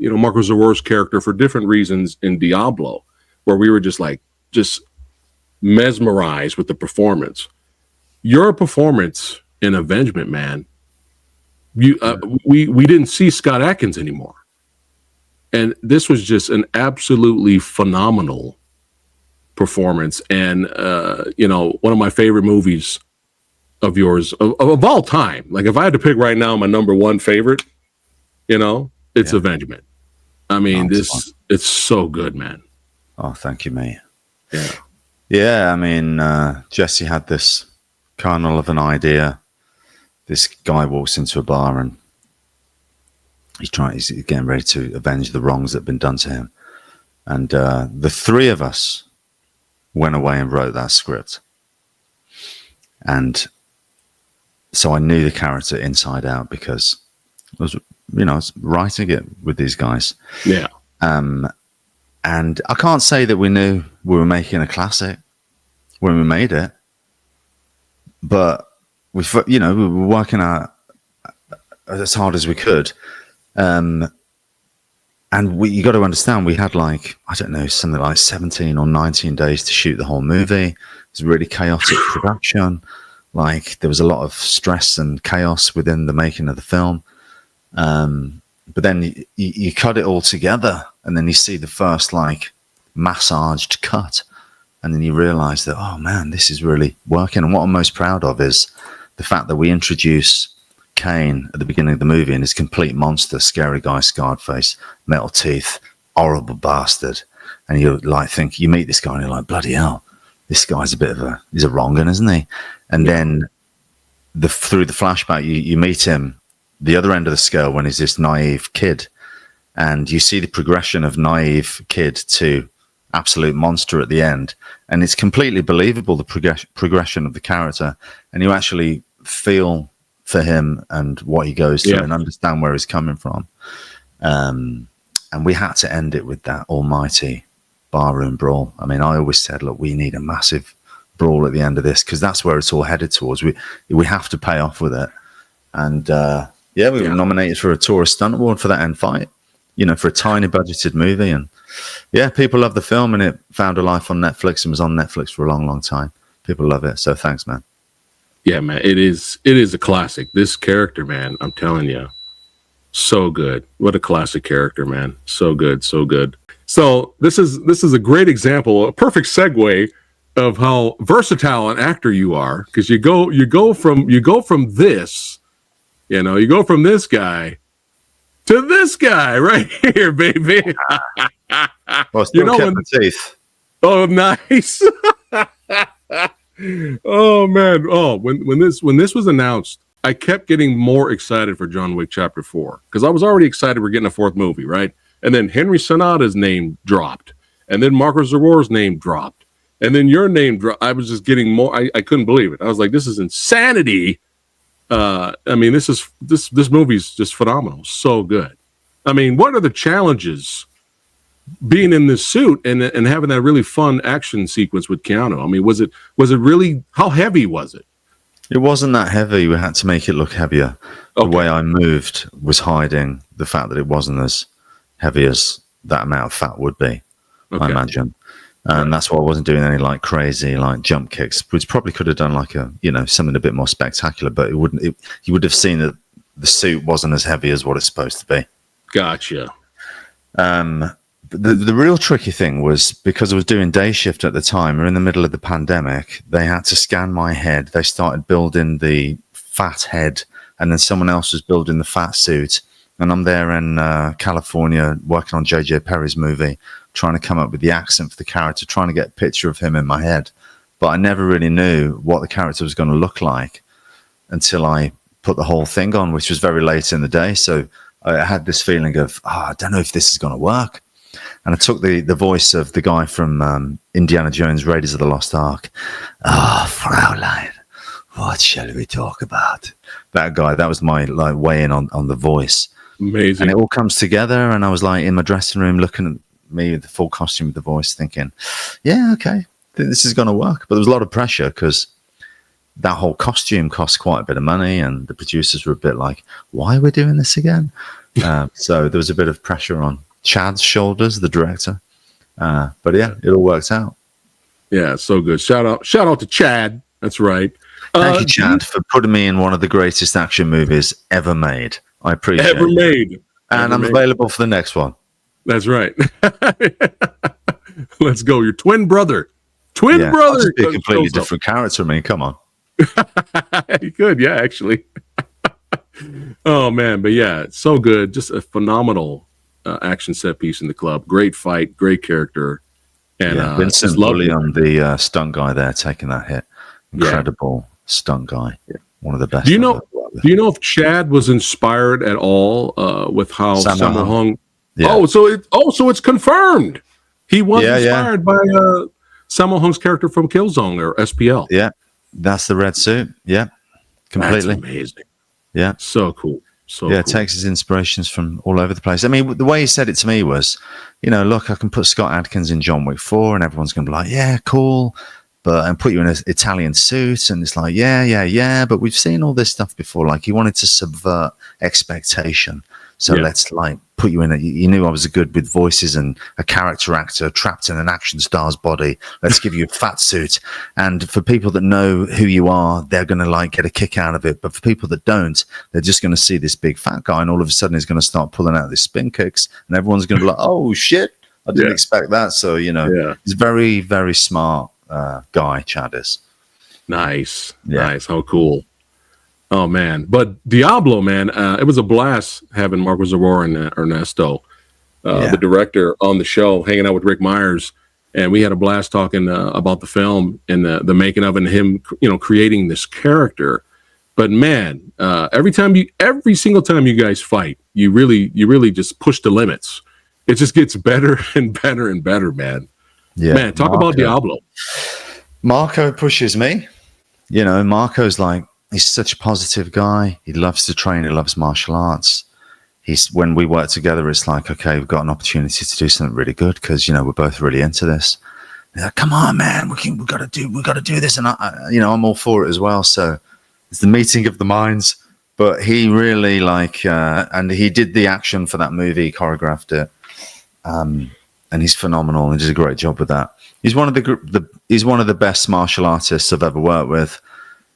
Marco Zaror's character for different reasons in Diablo, where we were just mesmerized with the performance. Your performance in Avengement, man, we didn't see Scott Adkins anymore. And this was just an absolutely phenomenal performance. And, one of my favorite movies of yours of all time. Like if I had to pick right now, my number one favorite, it's Avengement. I mean, it's so good, man. Oh, thank you, mate. Yeah. Yeah. I mean, Jesse had this kernel of an idea. This guy walks into a bar and he's getting ready to avenge the wrongs that have been done to him. And the three of us went away and wrote that script. And so I knew the character inside out because I was writing it with these guys. Yeah. And I can't say that we knew we were making a classic when we made it, but we were working out as hard as we could. And you got to understand, we had something like 17 or 19 days to shoot the whole movie. It was a really chaotic production. There was a lot of stress and chaos within the making of the film. But then you cut it all together and then you see the first massaged cut And then you realize that, oh man, this is really working. And what I'm most proud of is the fact that we introduce Kane at the beginning of the movie and his complete monster, scary guy, scarred face, metal teeth, horrible bastard. And you like think you meet this guy and you're like, bloody hell, this guy's he's a wrong un, isn't he? And then through the flashback, you meet him the other end of the scale when he's this naive kid, and you see the progression of naive kid to absolute monster at the end, and it's completely believable, the progression of the character, and you actually feel for him and what he goes through and understand where he's coming from. And we had to end it with that almighty barroom brawl. I mean, I always said, look, we need a massive brawl at the end of this because that's where it's all headed towards. We have to pay off with it. And we were nominated for a Tourist Stunt Award for that end fight, for a tiny budgeted movie. And people love the film, and it found a life on Netflix and was on Netflix for a long, long time. People love it. So thanks, man. Yeah, man, it is a classic. This character, man, I'm telling you, so good. What a classic character, man. So good, so good. So this is a great example, a perfect segue of how versatile an actor you are, because you go from this, you go from this guy to this guy right here, baby. Well, still kept the teeth. Oh, nice. Oh man. Oh, when this was announced, I kept getting more excited for John Wick Chapter 4 because I was already excited we're getting a fourth movie, right? And then Henry Sonata's name dropped, and then Marco Zaror's name dropped, and then your name dropped. I was just getting more. I couldn't believe it. I was like, this is insanity. I mean, this movie's just phenomenal. So good. I mean, what are the challenges being in this suit and having that really fun action sequence with Keanu? I mean, was it really, how heavy was it? It wasn't that heavy. We had to make it look heavier. Okay. The way I moved was hiding the fact that it wasn't as heavy as that amount of fat would be, I imagine. And that's why I wasn't doing any like crazy like jump kicks, which probably could have done like something a bit more spectacular, but you would have seen that the suit wasn't as heavy as what it's supposed to be. Gotcha. The real tricky thing was because I was doing day shift at the time, or in the middle of the pandemic, they had to scan my head. They started building the fat head, and then someone else was building the fat suit. And I'm there in California working on J.J. Perry's movie, trying to come up with the accent for the character, trying to get a picture of him in my head. But I never really knew what the character was going to look like until I put the whole thing on, which was very late in the day. So I had this feeling of, I don't know if this is going to work. And I took the voice of the guy from Indiana Jones, Raiders of the Lost Ark. Fraulein, what shall we talk about? That guy, that was my like way in on the voice. Amazing. And it all comes together, and I was like in my dressing room looking at me with the full costume with the voice thinking, yeah, okay, I think this is going to work. But there was a lot of pressure because that whole costume cost quite a bit of money, and the producers were a bit like, why are we doing this again? So there was a bit of pressure on Chad's shoulders, the director. But yeah, it all worked out. Yeah, so good. Shout out to Chad. That's right. Thank you, Chad, for putting me in one of the greatest action movies ever made. I appreciate it. And I'm available for the next one. That's right. Let's go. Your twin brother. Brother. I'll just be a completely different character. I mean, come on. You could, yeah, actually. Oh, man. But yeah, it's so good. Just a phenomenal action set piece in the club. Great fight, great character. And Vincent William, the stunt guy there, taking that hit. Incredible stunt guy. Yeah. One of the best. Do you know if Chad was inspired at all with how Sammo Hung? Yeah. So it's confirmed. He was inspired by Sammo Hung's character from Killzone or SPL. Yeah, that's the red suit. Yeah, completely. That's amazing. Yeah, so cool. So cool. Takes his inspirations from all over the place. I mean, the way he said it to me was, look, I can put Scott Adkins in John Wick 4, and everyone's going to be like, yeah, cool. And put you in an Italian suit, and it's like, yeah. But we've seen all this stuff before. Like, he wanted to subvert expectation. So let's like put you in it. You knew I was good with voices and a character actor trapped in an action star's body. Let's give you a fat suit. And for people that know who you are, they're going to like get a kick out of it. But for people that don't, they're just going to see this big fat guy, and all of a sudden he's going to start pulling out these spin kicks, and everyone's going to be like, oh shit, I didn't expect that. So, Yeah. he's very, very smart guy, Chad is. Nice. Nice. How cool. Oh, man. But Diablo, man, it was a blast having Marco Zaror and Ernesto, the director, on the show, hanging out with Rick Myers. And we had a blast talking about the film and the making of it, and him, creating this character. But man, every single time you guys fight, you really just push the limits. It just gets better and better and better, man. Yeah, man, talk about Diablo. Marco pushes me. Marco's like, he's such a positive guy. He loves to train. He loves martial arts. When we work together, it's like, okay, we've got an opportunity to do something really good because we're both really into this. He's like, come on, man, we got to do this, and I'm all for it as well. So it's the meeting of the minds. But he really and he did the action for that movie, choreographed it, and he's phenomenal and did a great job with that. He's one of the best martial artists I've ever worked with.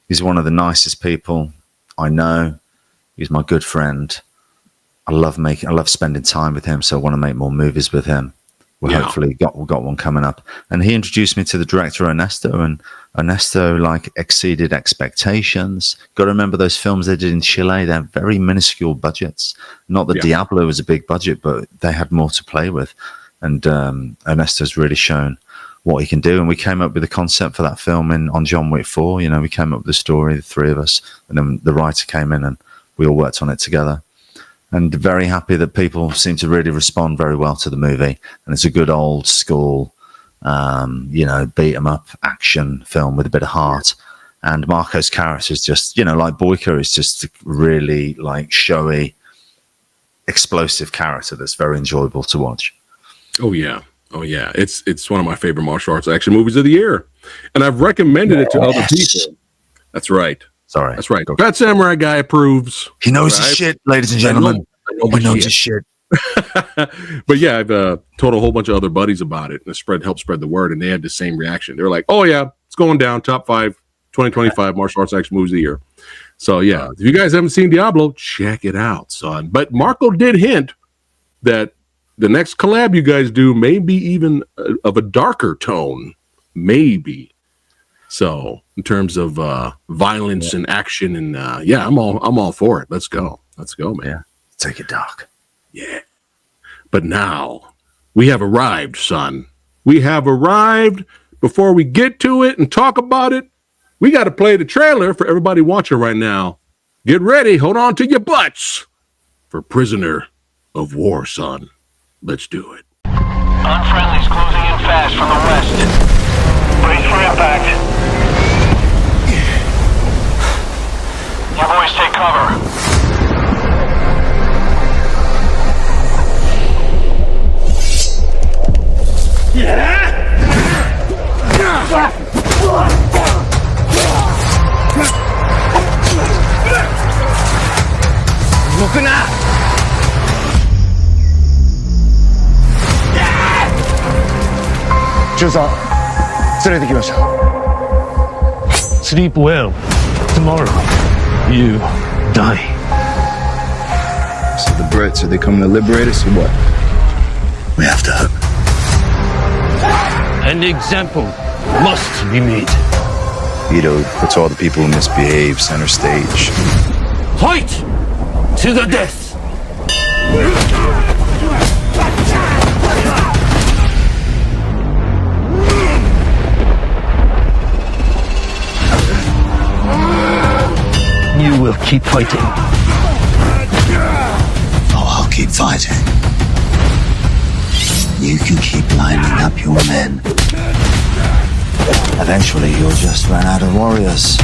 He's one of the nicest people I know. He's my good friend. I love spending time with him, so I want to make more movies with him. We've hopefully got one coming up. And he introduced me to the director Ernesto, and Ernesto exceeded expectations. Got to remember those films they did in Chile, they have very minuscule budgets. Not that Diablo was a big budget, but they had more to play with. And Ernesto's really shown what he can do. And we came up with the concept for that film on John Wick 4. We came up with the story, the three of us, and then the writer came in and we all worked on it together. And very happy that people seem to really respond very well to the movie. And it's a good old school, beat 'em up action film with a bit of heart. And Marco's character is just, like Boyka, is just a really showy, explosive character that's very enjoyable to watch. Oh yeah. It's one of my favorite martial arts action movies of the year, and I've recommended it to other people. That's right. Sorry. That's right. PhatSamuraiGuy approves. He knows his shit, ladies and gentlemen. He knows his shit. But yeah, I've told a whole bunch of other buddies about it, and helped spread the word, and they had the same reaction. They're like, "Oh yeah, it's going down top 5 2025 martial arts action movies of the year." So yeah, if you guys haven't seen Diablo, check it out, son. But Marco did hint that the next collab you guys do may be even of a darker tone, maybe. So in terms of violence and action, and I'm all for it. Let's go, man. Yeah, take it dark. Yeah. But now we have arrived, son. We have arrived. Before we get to it and talk about it, we got to play the trailer for everybody watching right now. Get ready. Hold on to your butts for Prisoner of War, son. Let's do it. Unfriendly's closing in fast from the west. Brace for impact. You boys take cover. Look now. 中佐連れてきました Sleep well. Tomorrow, you die. So the Brits, are they coming to liberate us or what? We have to. An example must be made. Ito puts all the people who misbehave center stage. Fight to the death. You will keep fighting. Oh, I'll keep fighting. You can keep lining up your men. Eventually, you'll just run out of warriors.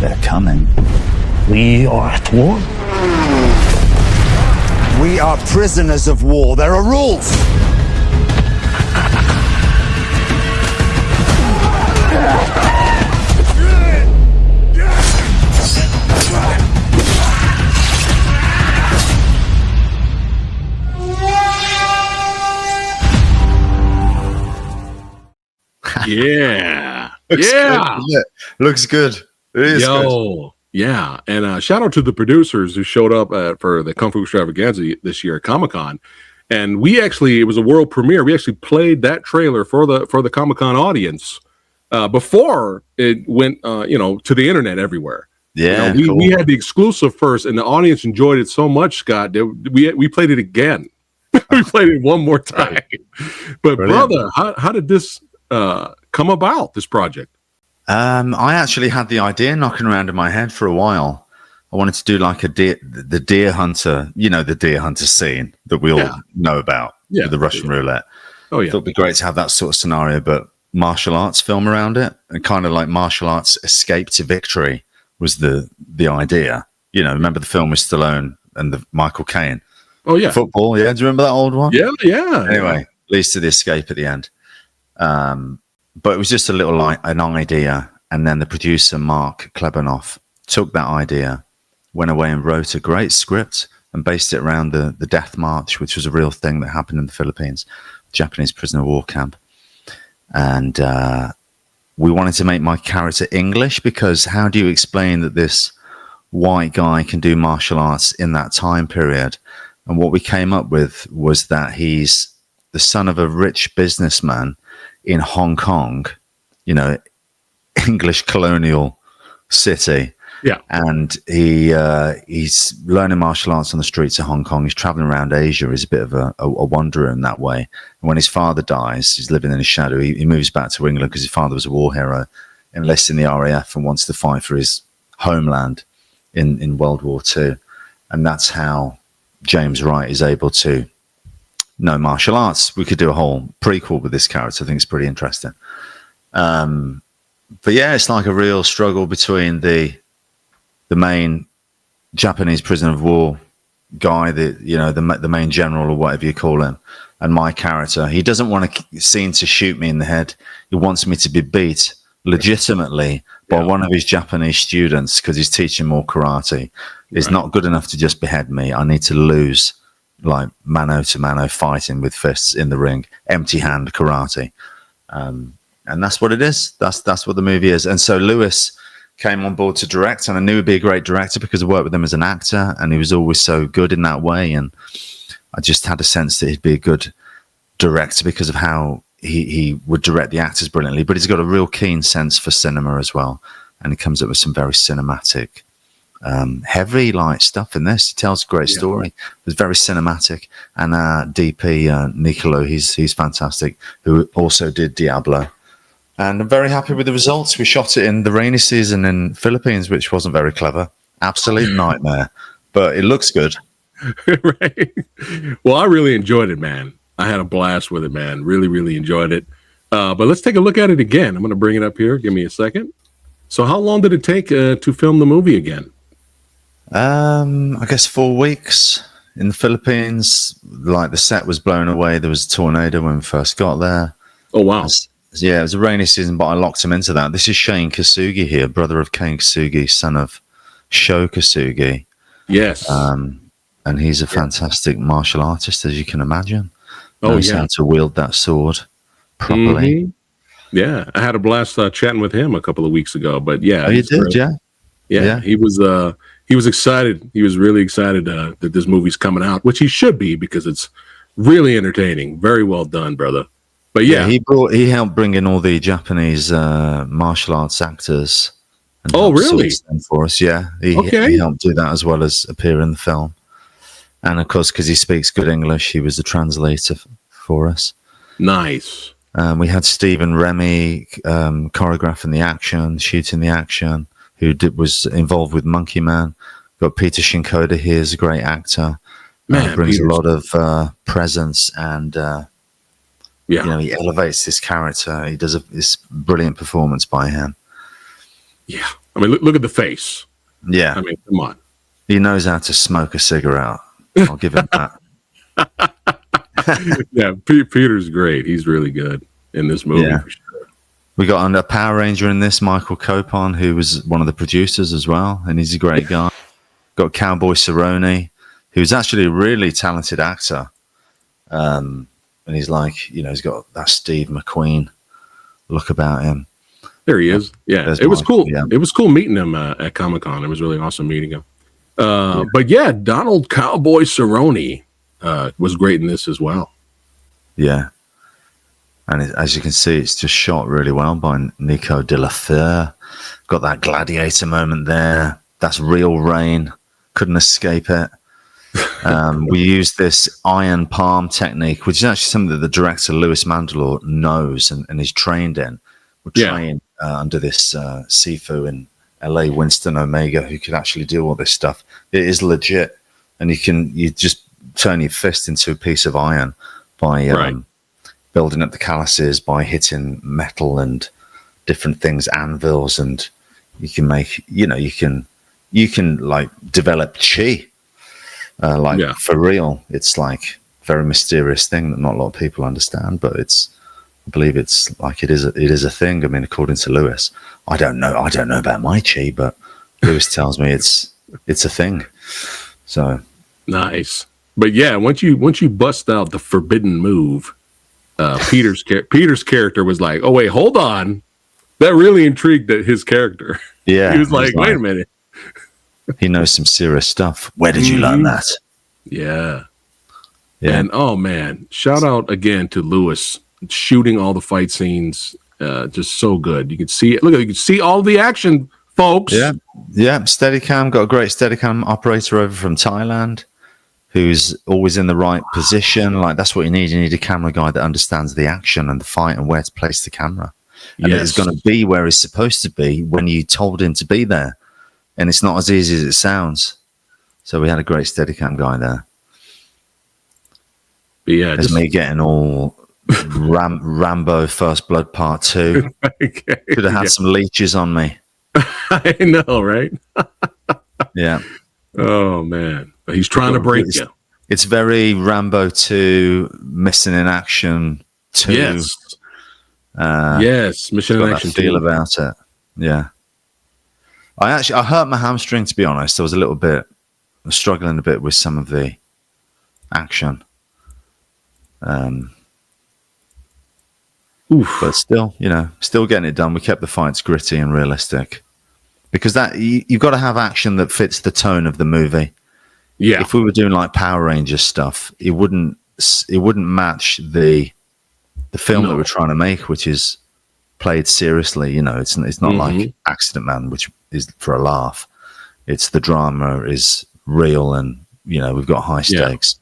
They're coming. We are at war. We are prisoners of war. There are rules. Yeah. Looks good. It is Yo, Yeah, and shout out to the producers who showed up for the Kung Fu Extravaganza this year at Comic-Con. And it was a world premiere. We actually played that trailer for the Comic-Con audience before it went, to the internet everywhere. Yeah, we had the exclusive first, and the audience enjoyed it so much, Scott, that we played it again. We played it one more time. But Brilliant. brother, how did this come about, this project? I actually had the idea knocking around in my head for a while. I wanted to do like the deer hunter, the deer hunter scene that we all know about, with the Russian roulette. Oh yeah, It would be great to have that sort of scenario, but martial arts film around it, and kind of like martial arts escape to victory was the idea. Remember the film with Stallone and the Michael Caine? Oh yeah, Football. Yeah, do you remember that old one? Yeah. Anyway, leads to the escape at the end. But it was just an idea, and then the producer Mark Klebanoff took that idea, went away and wrote a great script and based it around the Death March, which was a real thing that happened in the Philippines, Japanese prisoner of war camp. And we wanted to make my character English, because how do you explain that this white guy can do martial arts in that time period? And what we came up with was that he's the son of a rich businessman in Hong Kong, English colonial city. Yeah. And he's learning martial arts on the streets of Hong Kong. He's traveling around Asia. He's a bit of a wanderer in that way. And when his father dies, he's living in his shadow. He moves back to England because his father was a war hero, enlists in the RAF and wants to fight for his homeland in World War II. And that's how James Wright is able to know martial arts. We could do a whole prequel with this character. I think it's pretty interesting. But yeah, it's like a real struggle between the main Japanese prisoner of war guy, the main general or whatever you call him, and my character. He doesn't want a scene to shoot me in the head. He wants me to be beat legitimately by one of his Japanese students because he's teaching more karate. It's not good enough to just behead me. I need to lose, like mano to mano fighting with fists in the ring, empty hand karate. And that's what it is. That's what the movie is. And so Lewis came on board to direct, and I knew he'd be a great director because I worked with him as an actor, and he was always so good in that way. And I just had a sense that he'd be a good director because of how he would direct the actors brilliantly. But he's got a real keen sense for cinema as well, and he comes up with some very cinematic, heavy light stuff in this. He tells a great story. It's very cinematic. And DP Nicolo, he's fantastic, who also did Diablo. And I'm very happy with the results. We shot it in the rainy season in Philippines, which wasn't very clever. Absolute nightmare. But it looks good. Right. Well, I really enjoyed it, man. I had a blast with it, man. Really, really enjoyed it. But let's take a look at it again. I'm going to bring it up here. Give me a second. So how long did it take to film the movie again? I guess 4 weeks in the Philippines. Like the set was blown away. There was a tornado when we first got there. Oh, wow. Yeah, it was a rainy season, but I locked him into that. This is Shane Kasugi here, brother of Kane Kasugi, son of Sho Kasugi. Yes. And he's a fantastic martial artist, as you can imagine. Knows how to wield that sword properly. Mm-hmm. Yeah, I had a blast chatting with him a couple of weeks ago. But yeah, you did, yeah. He was excited. He was really excited that this movie's coming out, which he should be because it's really entertaining. Very well done, brother. But yeah, he helped bring in all the Japanese martial arts actors. And really? For us, yeah. He helped do that as well as appear in the film. And of course, because he speaks good English, he was the translator for us. Nice. We had Stephen Remy choreographing the action, shooting the action, who was involved with Monkey Man. Got Peter Shinkoda here, is a great actor. Man, brings a lot of presence and. He elevates this character. He does this brilliant performance by him. Yeah. I mean, look at the face. Yeah. I mean, come on. He knows how to smoke a cigarette. I'll give him that. Yeah, Peter's great. He's really good in this movie for sure. We got a Power Ranger in this, Michael Copon, who was one of the producers as well, and he's a great guy. Got Cowboy Cerrone, who's actually a really talented actor. And he's like, he's got that Steve McQueen look about him. There he is. Yeah, There's it was Mike. cool. Yeah. It was cool meeting him at Comic-Con. It was really awesome meeting him. But yeah, Donald Cowboy Cerrone was great in this as well. Yeah. And as you can see, it's just shot really well by Nico de la Feur. Got that gladiator moment there. That's real rain. Couldn't escape it. We used this iron palm technique, which is actually something that the director Louis Mandylor knows and is trained in. We're trained under this Sifu in LA, Winston Omega, who could actually do all this stuff. It is legit, and you just turn your fist into a piece of iron by building up the calluses, by hitting metal and different things, anvils, and you can make you can like develop chi. For real, it's like a very mysterious thing that not a lot of people understand, but I believe it's like it is a thing. I mean, according to Lewis, I don't know about my chi, but Lewis tells me it's a thing. So nice. But yeah, once you bust out the forbidden move, Peter's character was like, "Oh wait, hold on." That really intrigued his character. Yeah, he was like, "Wait a minute." He knows some serious stuff. Where did you learn that? Yeah. And oh man, shout out again to Lewis shooting all the fight scenes. Just so good. You can see it. Look, you can see all the action, folks. Yeah. Steadicam, got a great Steadicam operator over from Thailand who's always in the right position. Like that's what you need. You need a camera guy that understands the action and the fight and where to place the camera. And it's going to be where it's supposed to be when you told him to be there. And it's not as easy as it sounds. So we had a great Steadicam guy there. But yeah, there's me getting all Rambo First Blood Part 2. Could have had some leeches on me. I know, right? Yeah. Oh man, but he's trying to break you. It's very Rambo 2, Missing in Action 2. Yes. Yes, Mission in Action 2. Feel about it. Yeah. I hurt my hamstring, to be honest. I was struggling a bit with some of the action. But still, still getting it done. We kept the fights gritty and realistic because you've got to have action that fits the tone of the movie. Yeah. If we were doing like Power Rangers stuff, it wouldn't match the film that we're trying to make, which is played seriously. It's not like Accident Man, which is for a laugh. It's the drama is real, and we've got high stakes.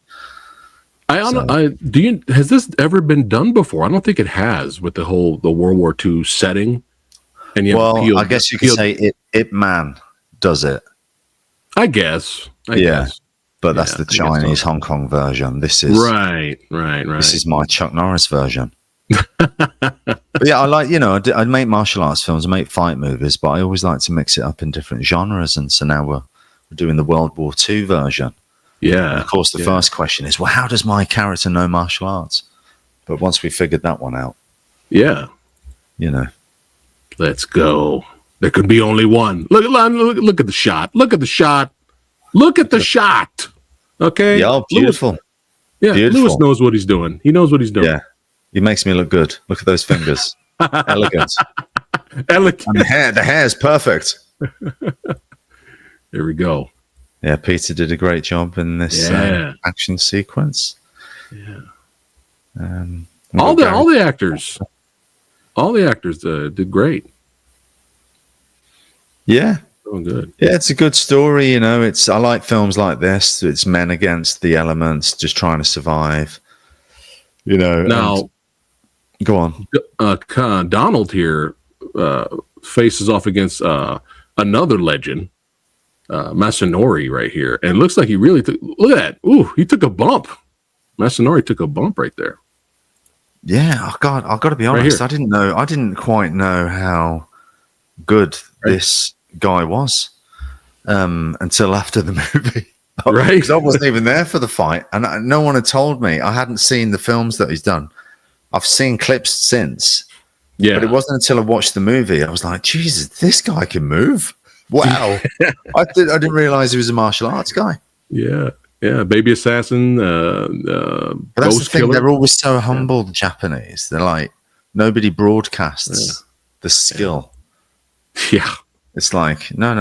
Has this ever been done before? I don't think it has with the World War II setting. And I guess you could say Ip Man does it. I guess. But that's the Chinese Hong Kong version. This is right. This is my Chuck Norris version. But yeah, I like, I make martial arts films, I make fight movies, but I always like to mix it up in different genres. And so now we're doing the World War II version. Yeah. And of course, the first question is, well, how does my character know martial arts? But once we figured that one out, let's go. There could be only one. Look at the shot. Look at the shot. Look at the shot. Okay. Yeah, beautiful. Beautiful. Lewis knows what he's doing. He knows what he's doing. Yeah. He makes me look good. Look at those fingers. Elegant. And the hair is perfect. There we go. Yeah, Peter did a great job in this action sequence. Yeah. All the actors did great. Yeah. Oh, good. Yeah, it's a good story. I like films like this. It's men against the elements, just trying to survive. Now, go on. Donald here faces off against another legend, Masanori, right here, and it looks like he really took. Look at that! Ooh, he took a bump. Masanori took a bump right there. Yeah, I've got to be honest. I didn't quite know how good this guy was until after the movie. Right, because I wasn't even there for the fight, and no one had told me. I hadn't seen the films that he's done. I've seen clips since, but it wasn't until I watched the movie I was like, Jesus, this guy can move. Wow. I didn't realize he was a martial arts guy. Yeah, baby assassin. But that's the thing; killer. they're always so humble. The Japanese, they're like nobody broadcasts the skill. Yeah. It's like, no.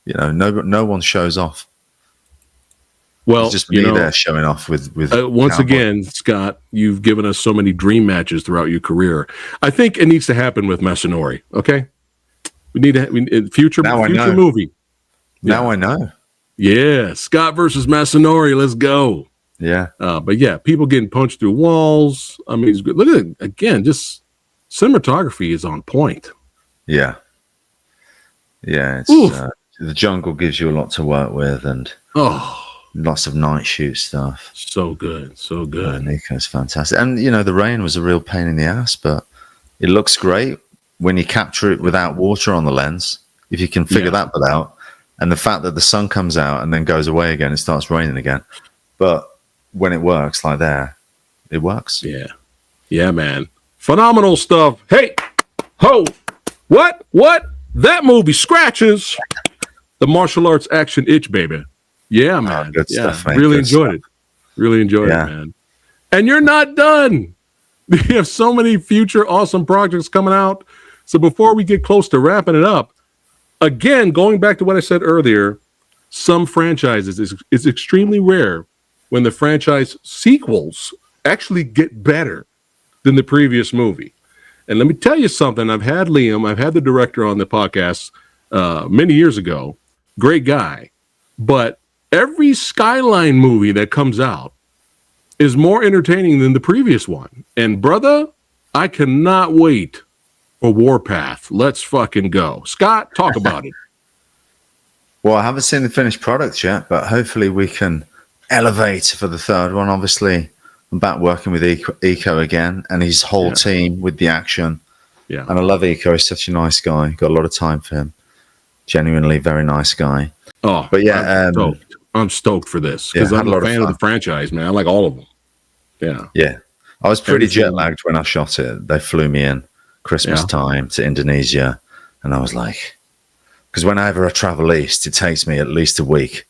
No one shows off. Well, It's just me there showing off with once cowboy. again, Scott, you've given us so many dream matches throughout your career. I think it needs to happen with Masanori. Okay, we need future know. movie. Now I know. Yeah, Scott versus Masanori. Let's go. Yeah. But yeah, people getting punched through walls. I mean, it's good. Look at it again. Just cinematography is on point. Yeah. Yeah. It's, the jungle gives you a lot to work with, and lots of night shoot stuff. So good. So good. Nico's fantastic. And, the rain was a real pain in the ass, but it looks great when you capture it without water on the lens. If you can figure that bit out. And the fact that the sun comes out and then goes away again, it starts raining again. But when it works like that, it works. Yeah. Yeah, man. Phenomenal stuff. Hey, ho, what? That movie scratches the martial arts action itch, baby. Yeah, man. Good stuff, mate. Really enjoyed it. Really enjoyed it, man. And you're not done. We have so many future awesome projects coming out. So before we get close to wrapping it up, again, going back to what I said earlier, some franchises, it's extremely rare when the franchise sequels actually get better than the previous movie. And let me tell you something. I've had the director on the podcast many years ago. Great guy. But every Skyline movie that comes out is more entertaining than the previous one. And brother, I cannot wait for Warpath. Let's fucking go. Scott, talk about it. Well, I haven't seen the finished product yet, but hopefully we can elevate for the third one. Obviously, I'm back working with Eco again and his whole team with the action. Yeah. And I love Eco. He's such a nice guy. Got a lot of time for him. Genuinely very nice guy. Oh, but yeah, I'm stoked for this because I'm a fan of the franchise, man. I like all of them. Yeah. Yeah. I was pretty jet lagged when I shot it. They flew me in Christmas time to Indonesia. And I was like, because whenever I travel east, it takes me at least a week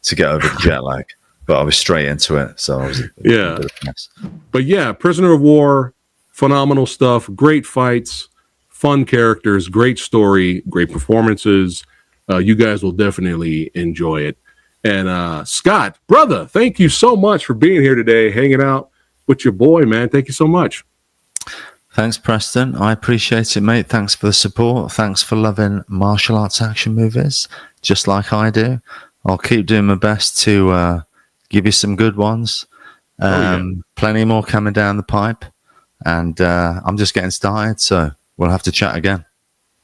to get over the jet lag. But I was straight into it. So I was a bit of a mess. But yeah, Prisoner of War, phenomenal stuff, great fights, fun characters, great story, great performances. You guys will definitely enjoy it. And Scott, brother, thank you so much for being here today, hanging out with your boy, man. Thank you so much. Thanks, Preston. I appreciate it, mate. Thanks for the support. Thanks for loving martial arts action movies, just like I do. I'll keep doing my best to give you some good ones. Plenty more coming down the pipe. And I'm just getting started, so we'll have to chat again.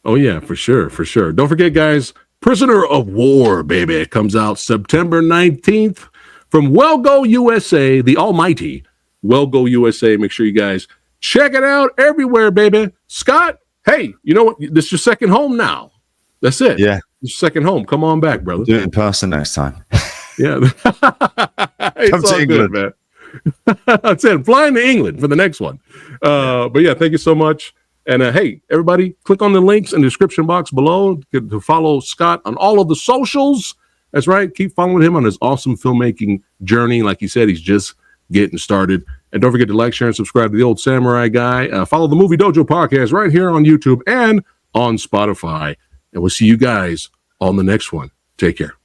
Oh, yeah, for sure, for sure. Don't forget, guys, Prisoner of War, baby. It comes out September 19th from Wellgo USA, the almighty Wellgo USA. Make sure you guys check it out everywhere, baby. Scott, hey, you know what? This is your second home now. That's it. Yeah. Your second home. Come on back, brother. Do it in person next time. Yeah. It's all good, man. That's it. Flying to England for the next one. But yeah, thank you so much. And hey, everybody, click on the links in the description box below to follow Scott on all of the socials. That's right. Keep following him on his awesome filmmaking journey. Like he said, he's just getting started. And don't forget to like, share, and subscribe to the Old Samurai Guy. Follow the Movie Dojo podcast right here on YouTube and on Spotify. And we'll see you guys on the next one. Take care.